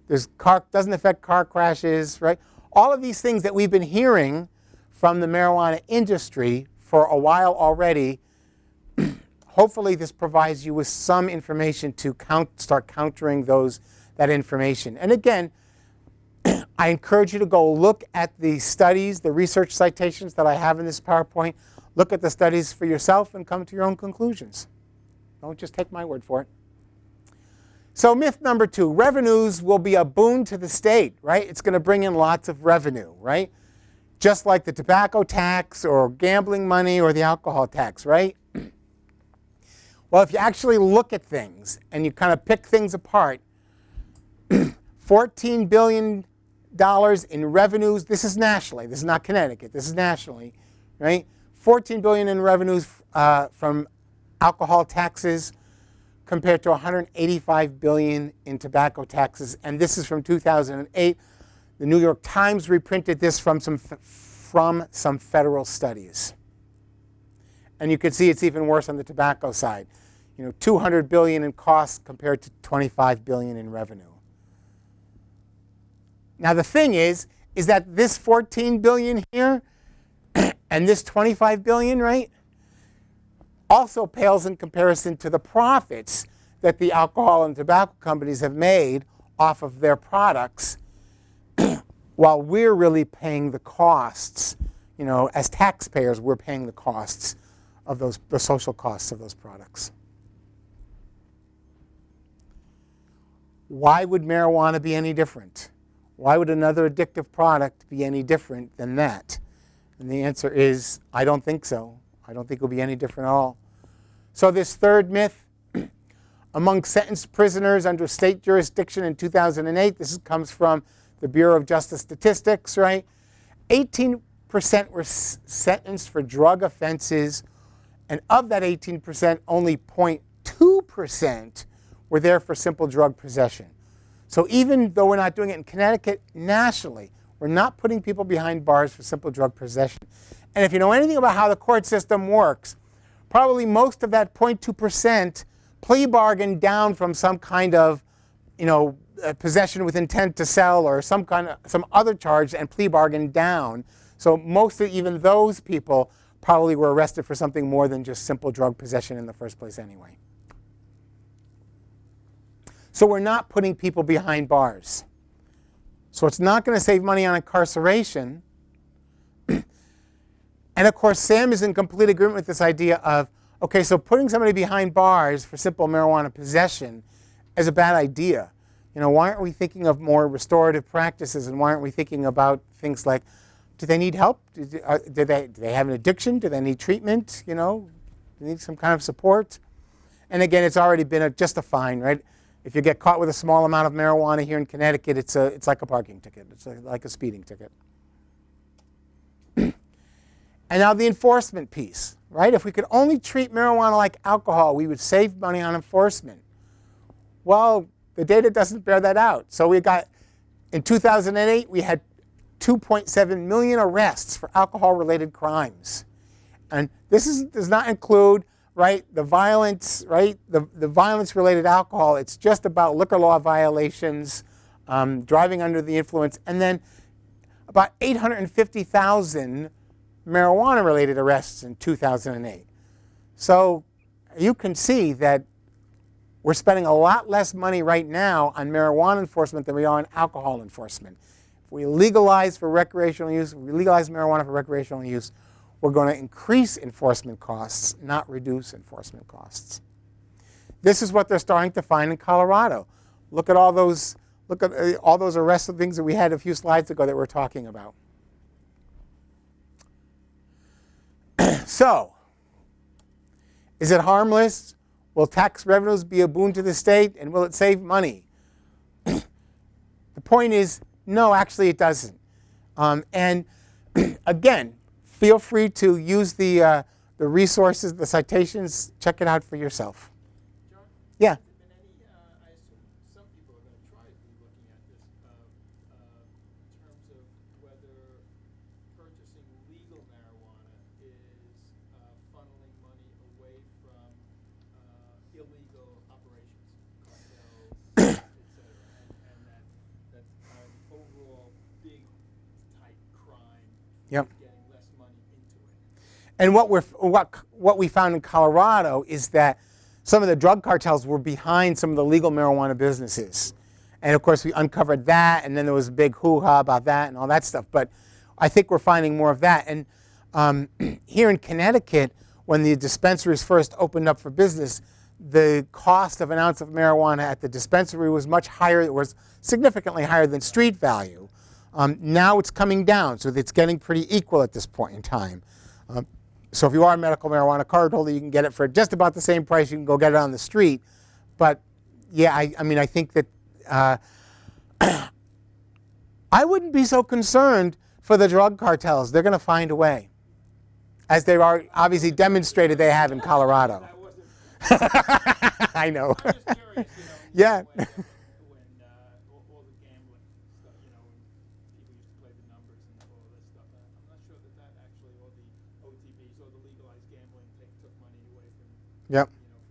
doesn't affect car crashes, right? All of these things that we've been hearing from the marijuana industry for a while already, hopefully this provides you with some information to start countering that information. And again, I encourage you to go look at the studies, the research citations that I have in this PowerPoint. Look at the studies for yourself and come to your own conclusions. Don't just take my word for it. So myth number 2, revenues will be a boon to the state, right? It's going to bring in lots of revenue, right? Just like the tobacco tax or gambling money or the alcohol tax, right? Well, if you actually look at things and you kind of pick things apart, $14 billion in revenues, this is nationally, this is not Connecticut, this is nationally, right? $14 billion in revenues from alcohol taxes compared to $185 billion in tobacco taxes. And this is from 2008. The New York Times reprinted this from some federal studies. And you can see it's even worse on the tobacco side. $200 billion in costs compared to $25 billion in revenue. Now the thing is that this $14 billion here and this $25 billion, right, also pales in comparison to the profits that the alcohol and tobacco companies have made off of their products, while we're really paying the costs. As taxpayers, we're paying the costs of the social costs of those products. Why would marijuana be any different? Why would another addictive product be any different than that? And the answer is, I don't think so. I don't think it will be any different at all. So this third myth, among sentenced prisoners under state jurisdiction in 2008, this comes from the Bureau of Justice Statistics, right? 18% were sentenced for drug offenses, and of that 18%, only 0.2% 2% were there for simple drug possession. So even though we're not doing it in Connecticut, nationally, we're not putting people behind bars for simple drug possession. And if you know anything about how the court system works, probably most of that 0.2% plea bargain down from some kind of, possession with intent to sell or some other charge and plea bargain down. So most of even those people probably were arrested for something more than just simple drug possession in the first place anyway. So we're not putting people behind bars. So it's not going to save money on incarceration. And of course, Sam is in complete agreement with this idea of, okay, so putting somebody behind bars for simple marijuana possession is a bad idea. Why aren't we thinking of more restorative practices, and why aren't we thinking about things like, do they need help? Do they have an addiction? Do they need treatment? Do they need some kind of support? And again, it's already been just a fine, right? If you get caught with a small amount of marijuana here in Connecticut, it's like a parking ticket. It's like a speeding ticket. And now the enforcement piece, right? If we could only treat marijuana like alcohol, we would save money on enforcement. Well, the data doesn't bear that out. So in 2008, we had 2.7 million arrests for alcohol-related crimes. And this does not include, right, the violence, right, the violence-related alcohol. It's just about liquor law violations, driving under the influence, and then about 850,000 marijuana-related arrests in 2008. So you can see that we're spending a lot less money right now on marijuana enforcement than we are on alcohol enforcement. If we legalize for recreational use, we legalize marijuana for recreational use, we're going to increase enforcement costs, not reduce enforcement costs. This is what they're starting to find in Colorado. Look at all those arrests and things that we had a few slides ago that we're talking about. So, is it harmless? Will tax revenues be a boon to the state, and will it save money? The point is, no, actually it doesn't. And again, feel free to use the resources, the citations. Check it out for yourself. John? Yeah. Has there been any, I assume some people are going to try to be looking at this in terms of whether purchasing legal marijuana is funneling money away from illegal operations, cartels, et cetera, and that's an overall big, tight crime. Yep. Getting less money into it. And what we found in Colorado is that some of the drug cartels were behind some of the legal marijuana businesses. And of course, we uncovered that, and then there was a big hoo-ha about that and all that stuff. But I think we're finding more of that. And here in Connecticut, when the dispensaries first opened up for business, the cost of an ounce of marijuana at the dispensary was much higher. It was significantly higher than street value. Now it's coming down, so it's getting pretty equal at this point in time. So if you are a medical marijuana card holder, you can get it for just about the same price you can go get it on the street. But yeah, I mean, I think that I wouldn't be so concerned for the drug cartels. They're going to find a way, as they've obviously demonstrated they have in Colorado. That wasn't. I know. I'm just curious, Yeah. when all the gambling stuff, when people used to play the numbers and all of this stuff. I'm not sure that actually all the OTBs or the legalized gambling took money away from, Yep. from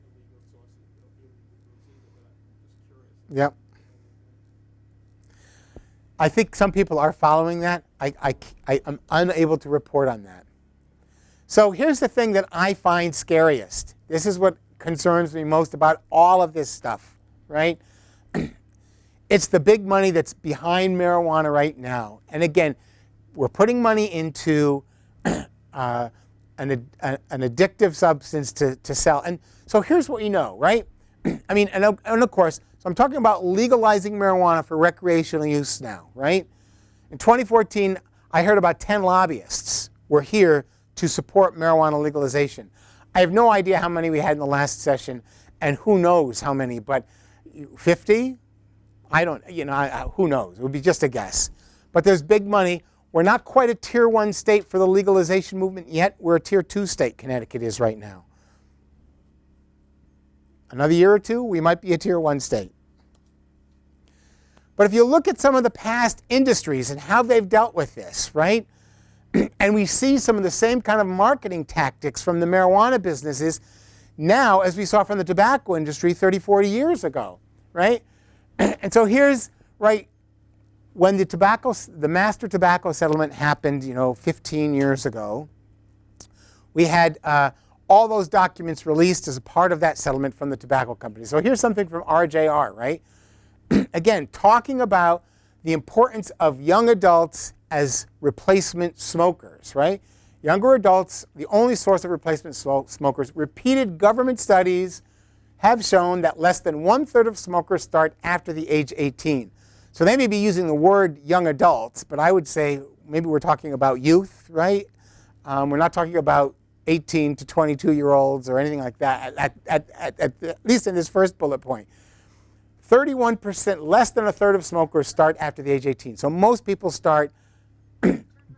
illegal sources, illegal groups either. But I'm just curious. Yep. I think some people are following that. I'm unable to report on that. So here's the thing that I find scariest. This is what concerns me most about all of this stuff, right? It's the big money that's behind marijuana right now. And again, we're putting money into an addictive substance to sell. And so here's what you know, right? I mean, and of course, so I'm talking about legalizing marijuana for recreational use now, right? In 2014, I heard about 10 lobbyists were here to support marijuana legalization. I have no idea how many we had in the last session, and who knows how many, but 50? I don't, who knows? It would be just a guess. But there's big money. We're not quite a tier 1 state for the legalization movement yet. We're a tier 2 state, Connecticut is right now. Another year or two, we might be a tier 1 state. But if you look at some of the past industries and how they've dealt with this, right? And we see some of the same kind of marketing tactics from the marijuana businesses now as we saw from the tobacco industry 30, 40 years ago, right? And so here's, right, when the master tobacco settlement happened, 15 years ago, we had all those documents released as a part of that settlement from the tobacco company. So here's something from RJR, right? Again, talking about the importance of young adults as replacement smokers, right? Younger adults, the only source of replacement smokers. Repeated government studies have shown that less than 1/3 of smokers start after the age 18. So they may be using the word young adults, but I would say maybe we're talking about youth, right? We're not talking about 18 to 22-year-olds or anything like that, at least in this first bullet point. 31%, less than 1/3 of smokers start after the age 18. So most people start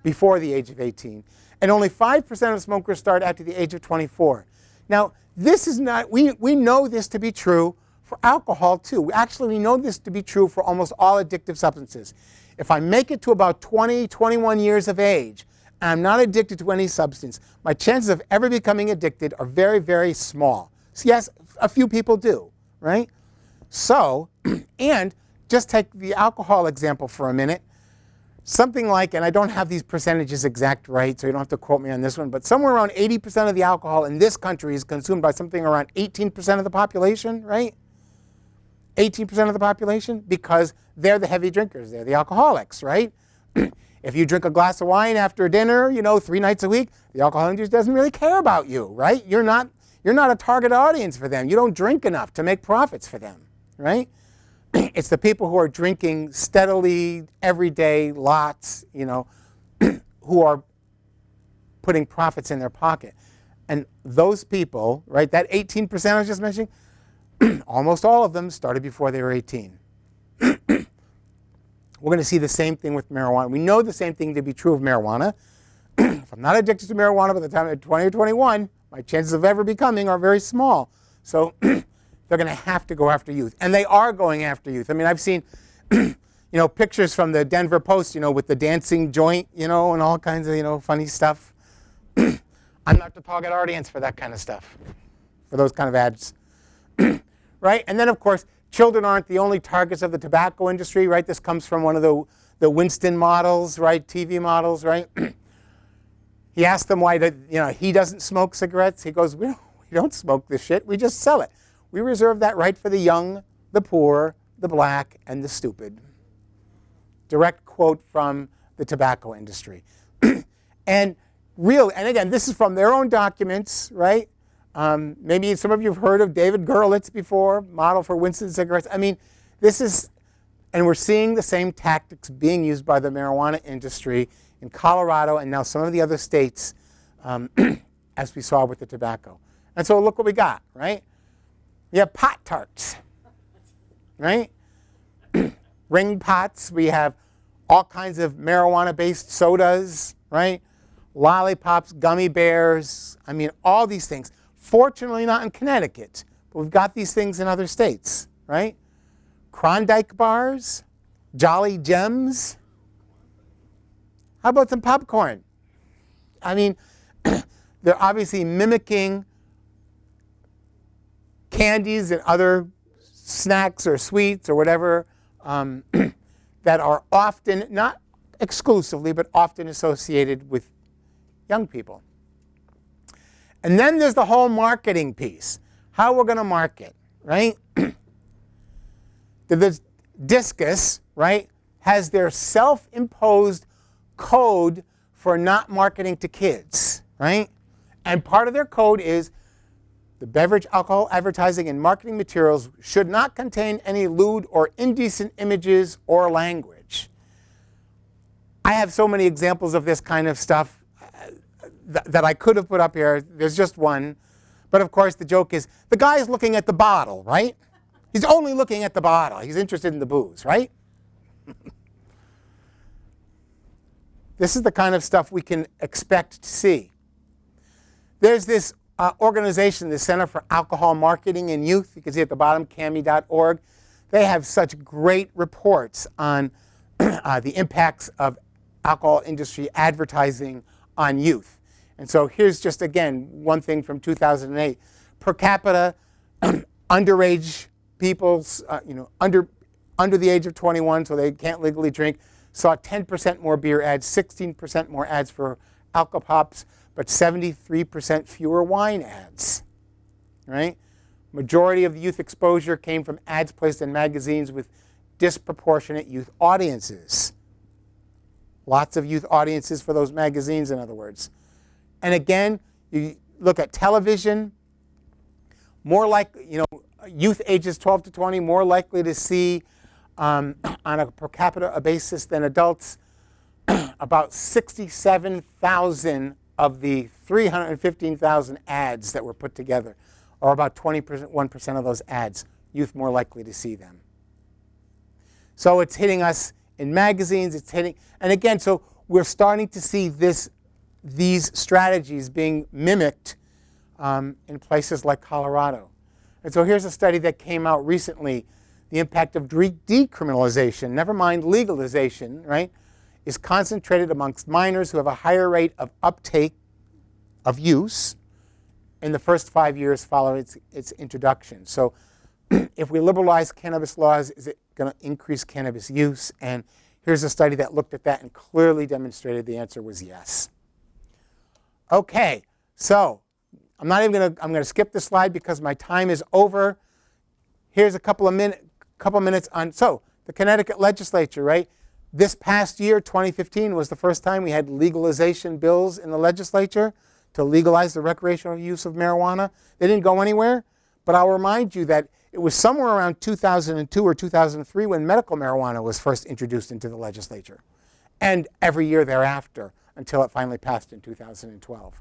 before the age of 18. And only 5% of smokers start after the age of 24. Now, this is not, we know this to be true for alcohol too. Actually, we know this to be true for almost all addictive substances. If I make it to about 20, 21 years of age, and I'm not addicted to any substance, my chances of ever becoming addicted are very, very small. So yes, a few people do, right? So, and just take the alcohol example for a minute. Something like, and I don't have these percentages exact right, so you don't have to quote me on this one, but somewhere around 80% of the alcohol in this country is consumed by something around 18% of the population, right? 18% of the population, because they're the heavy drinkers, they're the alcoholics, right? If you drink a glass of wine after dinner, 3 nights a week, the alcohol industry doesn't really care about you, right? You're not a target audience for them. You don't drink enough to make profits for them, right? It's the people who are drinking steadily, every day, lots, who are putting profits in their pocket. And those people, right, that 18% I was just mentioning, almost all of them started before they were 18. We're going to see the same thing with marijuana. We know the same thing to be true of marijuana. If I'm not addicted to marijuana by the time I'm 20 or 21, my chances of ever becoming are very small. So they're going to have to go after youth. And they are going after youth. I mean, I've seen pictures from the Denver Post, with the dancing joint, and all kinds of, funny stuff. I'm not the target audience for that kind of stuff, for those kind of ads. Right? And then, of course, children aren't the only targets of the tobacco industry, right? This comes from one of the Winston models, right? TV models, right? He asked them why he doesn't smoke cigarettes. He goes, we don't smoke this shit. We just sell it. We reserve that right for the young, the poor, the black, and the stupid. Direct quote from the tobacco industry. And again, this is from their own documents, right? Maybe some of you have heard of David Gerlitz before, model for Winston cigarettes. I mean, and we're seeing the same tactics being used by the marijuana industry in Colorado and now some of the other states, as we saw with the tobacco. And so look what we got, right? We have pot tarts, right? Ring pots. We have all kinds of marijuana-based sodas, right? Lollipops, gummy bears. I mean, all these things. Fortunately, not in Connecticut, but we've got these things in other states, right? Klondike bars, Jolly Gems. How about some popcorn? I mean, they're obviously mimicking candies and other snacks or sweets or whatever that are often, not exclusively, but often associated with young people. And then there's the whole marketing piece. How we're going to market, right? The Discus, right, has their self-imposed code for not marketing to kids, right? And part of their code is the beverage alcohol advertising and marketing materials should not contain any lewd or indecent images or language. I have so many examples of this kind of stuff that I could have put up here. There's just one. But of course, the joke is the guy's looking at the bottle, right? He's only looking at the bottle. He's interested in the booze, right? This is the kind of stuff we can expect to see. There's this organization, the Center for Alcohol Marketing and Youth, you can see at the bottom, cami.org, they have such great reports on the impacts of alcohol industry advertising on youth. And so here's just, again, one thing from 2008. Per capita, underage people's, under the age of 21, so they can't legally drink, saw 10% more beer ads, 16% more ads for Alcopops, but 73% fewer wine ads, right? Majority of the youth exposure came from ads placed in magazines with disproportionate youth audiences. Lots of youth audiences for those magazines, in other words. And again, you look at television, more like, youth ages 12 to 20, more likely to see on a per capita basis than adults. About 67,000 of the 315,000 ads that were put together, or about 1% of those ads, youth more likely to see them. So it's hitting us in magazines, it's hitting, and again, so we're starting to see these strategies being mimicked in places like Colorado. And so here's a study that came out recently, the impact of decriminalization, never mind legalization, right, is concentrated amongst minors who have a higher rate of uptake of use in the first 5 years following its introduction. So if we liberalize cannabis laws, is it going to increase cannabis use? And here's a study that looked at that and clearly demonstrated the answer was yes. Okay, so I'm going to skip this slide because my time is over. Here's a couple of minutes on, so the Connecticut legislature, right? This past year, 2015, was the first time we had legalization bills in the legislature to legalize the recreational use of marijuana. They didn't go anywhere, but I'll remind you that it was somewhere around 2002 or 2003 when medical marijuana was first introduced into the legislature, and every year thereafter until it finally passed in 2012.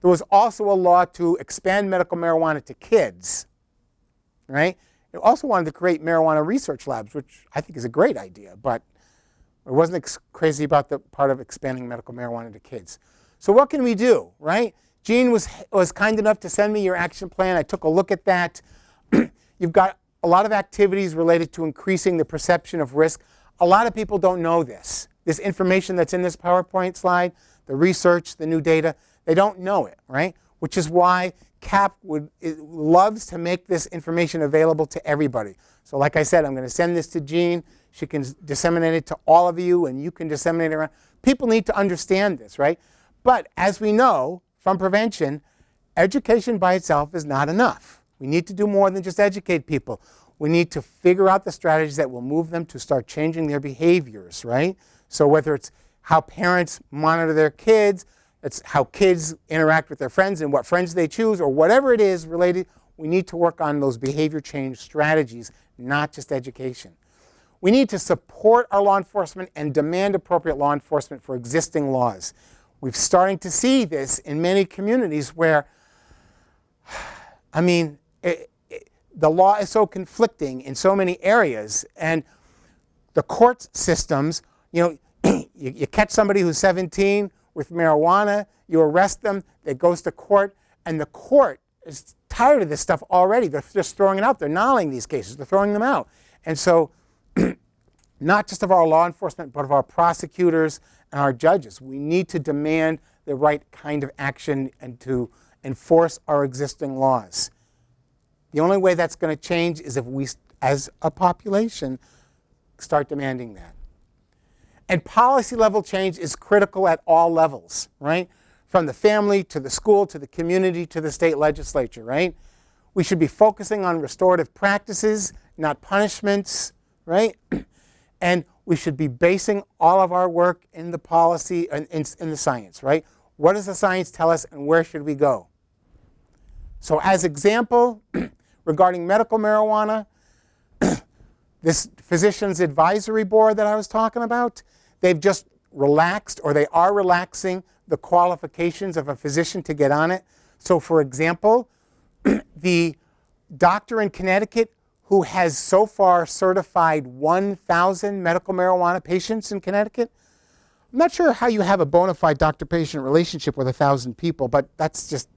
There was also a law to expand medical marijuana to kids, right? It also wanted to create marijuana research labs, which I think is a great idea, but it wasn't crazy about the part of expanding medical marijuana to kids. So what can we do, right? Jean was kind enough to send me your action plan. I took a look at that. You've got a lot of activities related to increasing the perception of risk. A lot of people don't know this. This information that's in this PowerPoint slide, the research, the new data, they don't know it, right? Which is why CAP loves to make this information available to everybody. So like I said, I'm going to send this to Jean. She can disseminate it to all of you, and you can disseminate it around. People need to understand this, right? But as we know from prevention, education by itself is not enough. We need to do more than just educate people. We need to figure out the strategies that will move them to start changing their behaviors, right? So whether it's how parents monitor their kids, it's how kids interact with their friends and what friends they choose, or whatever it is related, we need to work on those behavior change strategies, not just education. We need to support our law enforcement and demand appropriate law enforcement for existing laws. We're starting to see this in many communities where, I mean, the law is so conflicting in so many areas, and the court systems, you catch somebody who's 17 with marijuana, you arrest them, it goes to court, and the court is tired of this stuff already. They're just throwing it out. They're nulling these cases. They're throwing them out. And so not just of our law enforcement, but of our prosecutors and our judges, we need to demand the right kind of action and to enforce our existing laws. The only way that's going to change is if we, as a population, start demanding that. And policy level change is critical at all levels, right? From the family to the school to the community to the state legislature, right? We should be focusing on restorative practices, not punishments, right? And we should be basing all of our work in the policy and in the science, right? What does the science tell us and where should we go? So as example, regarding medical marijuana, this physician's advisory board that I was talking about, they've just relaxed, or they are relaxing, the qualifications of a physician to get on it. So for example, the doctor in Connecticut who has so far certified 1,000 medical marijuana patients in Connecticut, I'm not sure how you have a bona fide doctor-patient relationship with 1,000 people, but that's just,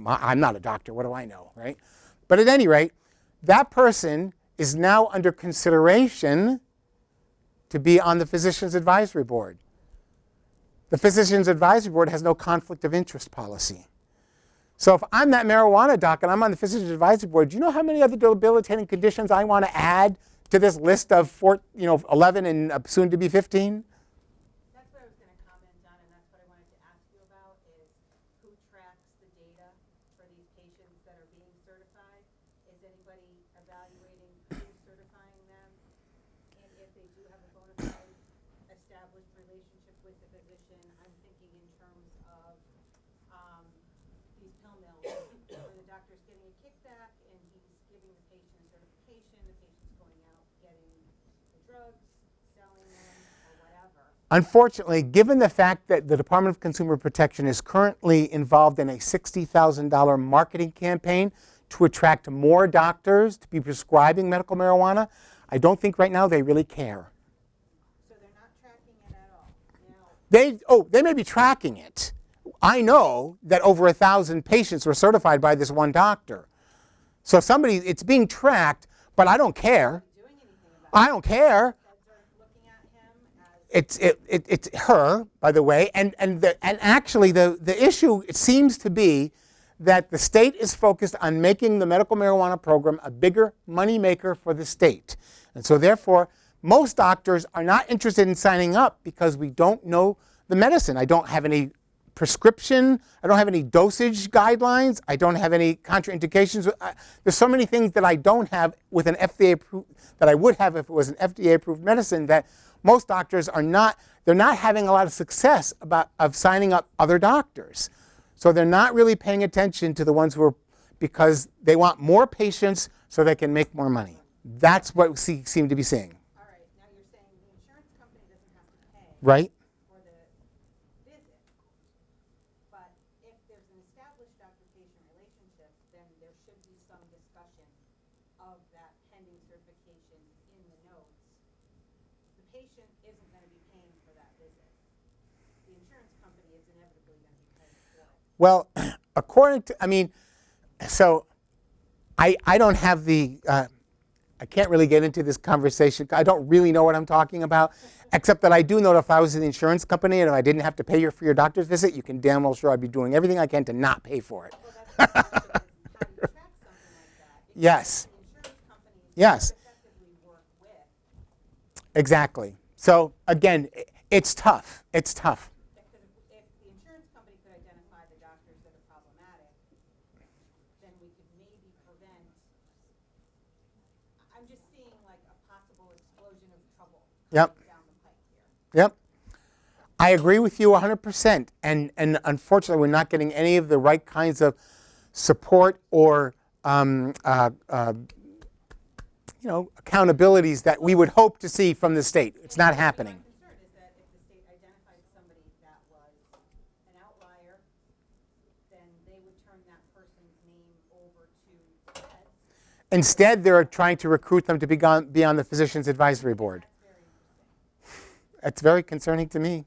I'm not a doctor, what do I know, right? But at any rate, that person is now under consideration to be on the Physicians Advisory Board. The Physicians Advisory Board has no conflict of interest policy. So if I'm that marijuana doc and I'm on the Physicians Advisory Board, do you know how many other debilitating conditions I want to add to this list of 11 and soon to be 15? That's what I was going to comment on, and that's what I wanted to ask you about, is who tracks the data for these patients that are being certified? Is anybody evaluating who's certifying them? And if they do have a bona fide established relationship with the physician, I'm thinking in terms of these pill mills, where the doctor's getting a kickback and he's giving the patient certification, the patient's going out getting the drugs, selling them, or whatever. Unfortunately, given the fact that the Department of Consumer Protection is currently involved in a $60,000 marketing campaign to attract more doctors to be prescribing medical marijuana, I don't think right now they really care. So they're not tracking it at all. Now, They may be tracking it. I know that over 1,000 patients were certified by this one doctor. So it's being tracked, but I don't care. doing anything about I don't care. it. Feds are looking at him as It's her, by the way, and actually the issue, it seems to be that the state is focused on making the medical marijuana program a bigger moneymaker for the state. And so therefore, most doctors are not interested in signing up because we don't know the medicine. I don't have any prescription. I don't have any dosage guidelines. I don't have any contraindications. There's so many things that I don't have with an FDA approved, that I would have if it was an FDA approved medicine, that most doctors are not, they're not having a lot of success of signing up other doctors. So they're not really paying attention to the ones who are, because they want more patients so they can make more money. That's what we seem to be seeing. all right, now you're saying the insurance company doesn't have to pay Right? for the visit, but if there's an established doctor-patient relationship, then there should be some discussion of that pending certification in the notes. The patient isn't going to be paying for that visit. The insurance company is inevitably going to be paying for it. Well, according to, so I don't have the, I can't really get into this conversation. I don't really know what I'm talking about, except that I do know that if I was an insurance company and if I didn't have to pay you for your doctor's visit, you can damn well sure I'd be doing everything I can to not pay for it. Well, that's the question, is how do you track something like that? Because Yes. the insurance companies Yes. effectively work with. Exactly. So again, it's tough. It's tough. Because if the insurance company could identify the doctors that are problematic, then we could maybe prevent. I'm just seeing like a possible explosion of trouble Yep. down the pike here. Yep. I agree with you 100%. And unfortunately, we're not getting any of the right kinds of support or accountabilities that we would hope to see from the state. It's not happening. My concern is that if the state identified somebody that was an outlier, then they would turn that person's name over to the feds. Instead, they're trying to recruit them to be on the Physicians Advisory Board. That's very concerning to me.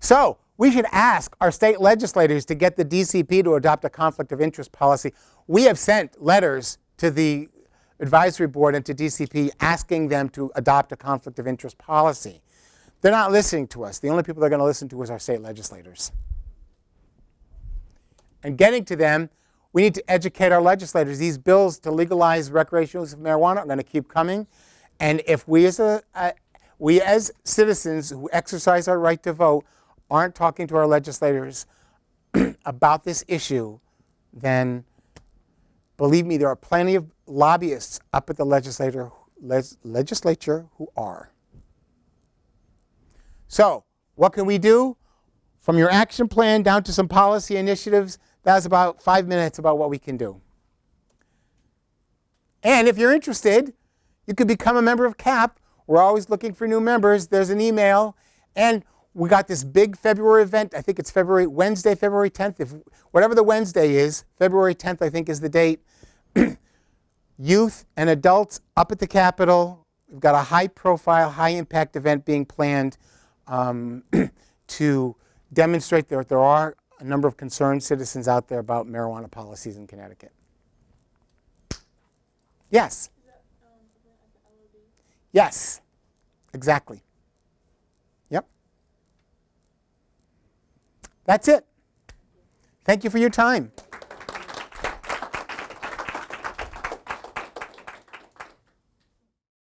So we should ask our state legislators to get the DCP to adopt a conflict of interest policy. We have sent letters to the advisory board and to DCP asking them to adopt a conflict of interest policy. They're not listening to us. The only people they're going to listen to is our state legislators. And getting to them, we need to educate our legislators. These bills to legalize recreational use of marijuana are going to keep coming. And if we as citizens who exercise our right to vote aren't talking to our legislators about this issue, then believe me, there are plenty of lobbyists up at the legislature who are. So what can we do? From your action plan down to some policy initiatives, that's about 5 minutes about what we can do. And if you're interested, you could become a member of CAP. We're always looking for new members. There's an email. And we got this big February event. I think it's Wednesday, February 10th. Whatever the Wednesday is, February 10th, I think, is the date. Youth and adults up at the Capitol. We've got a high-profile, high-impact event being planned. to demonstrate that there are a number of concerned citizens out there about marijuana policies in Connecticut. Yes? Yes, exactly. Yep. That's it. Thank you for your time.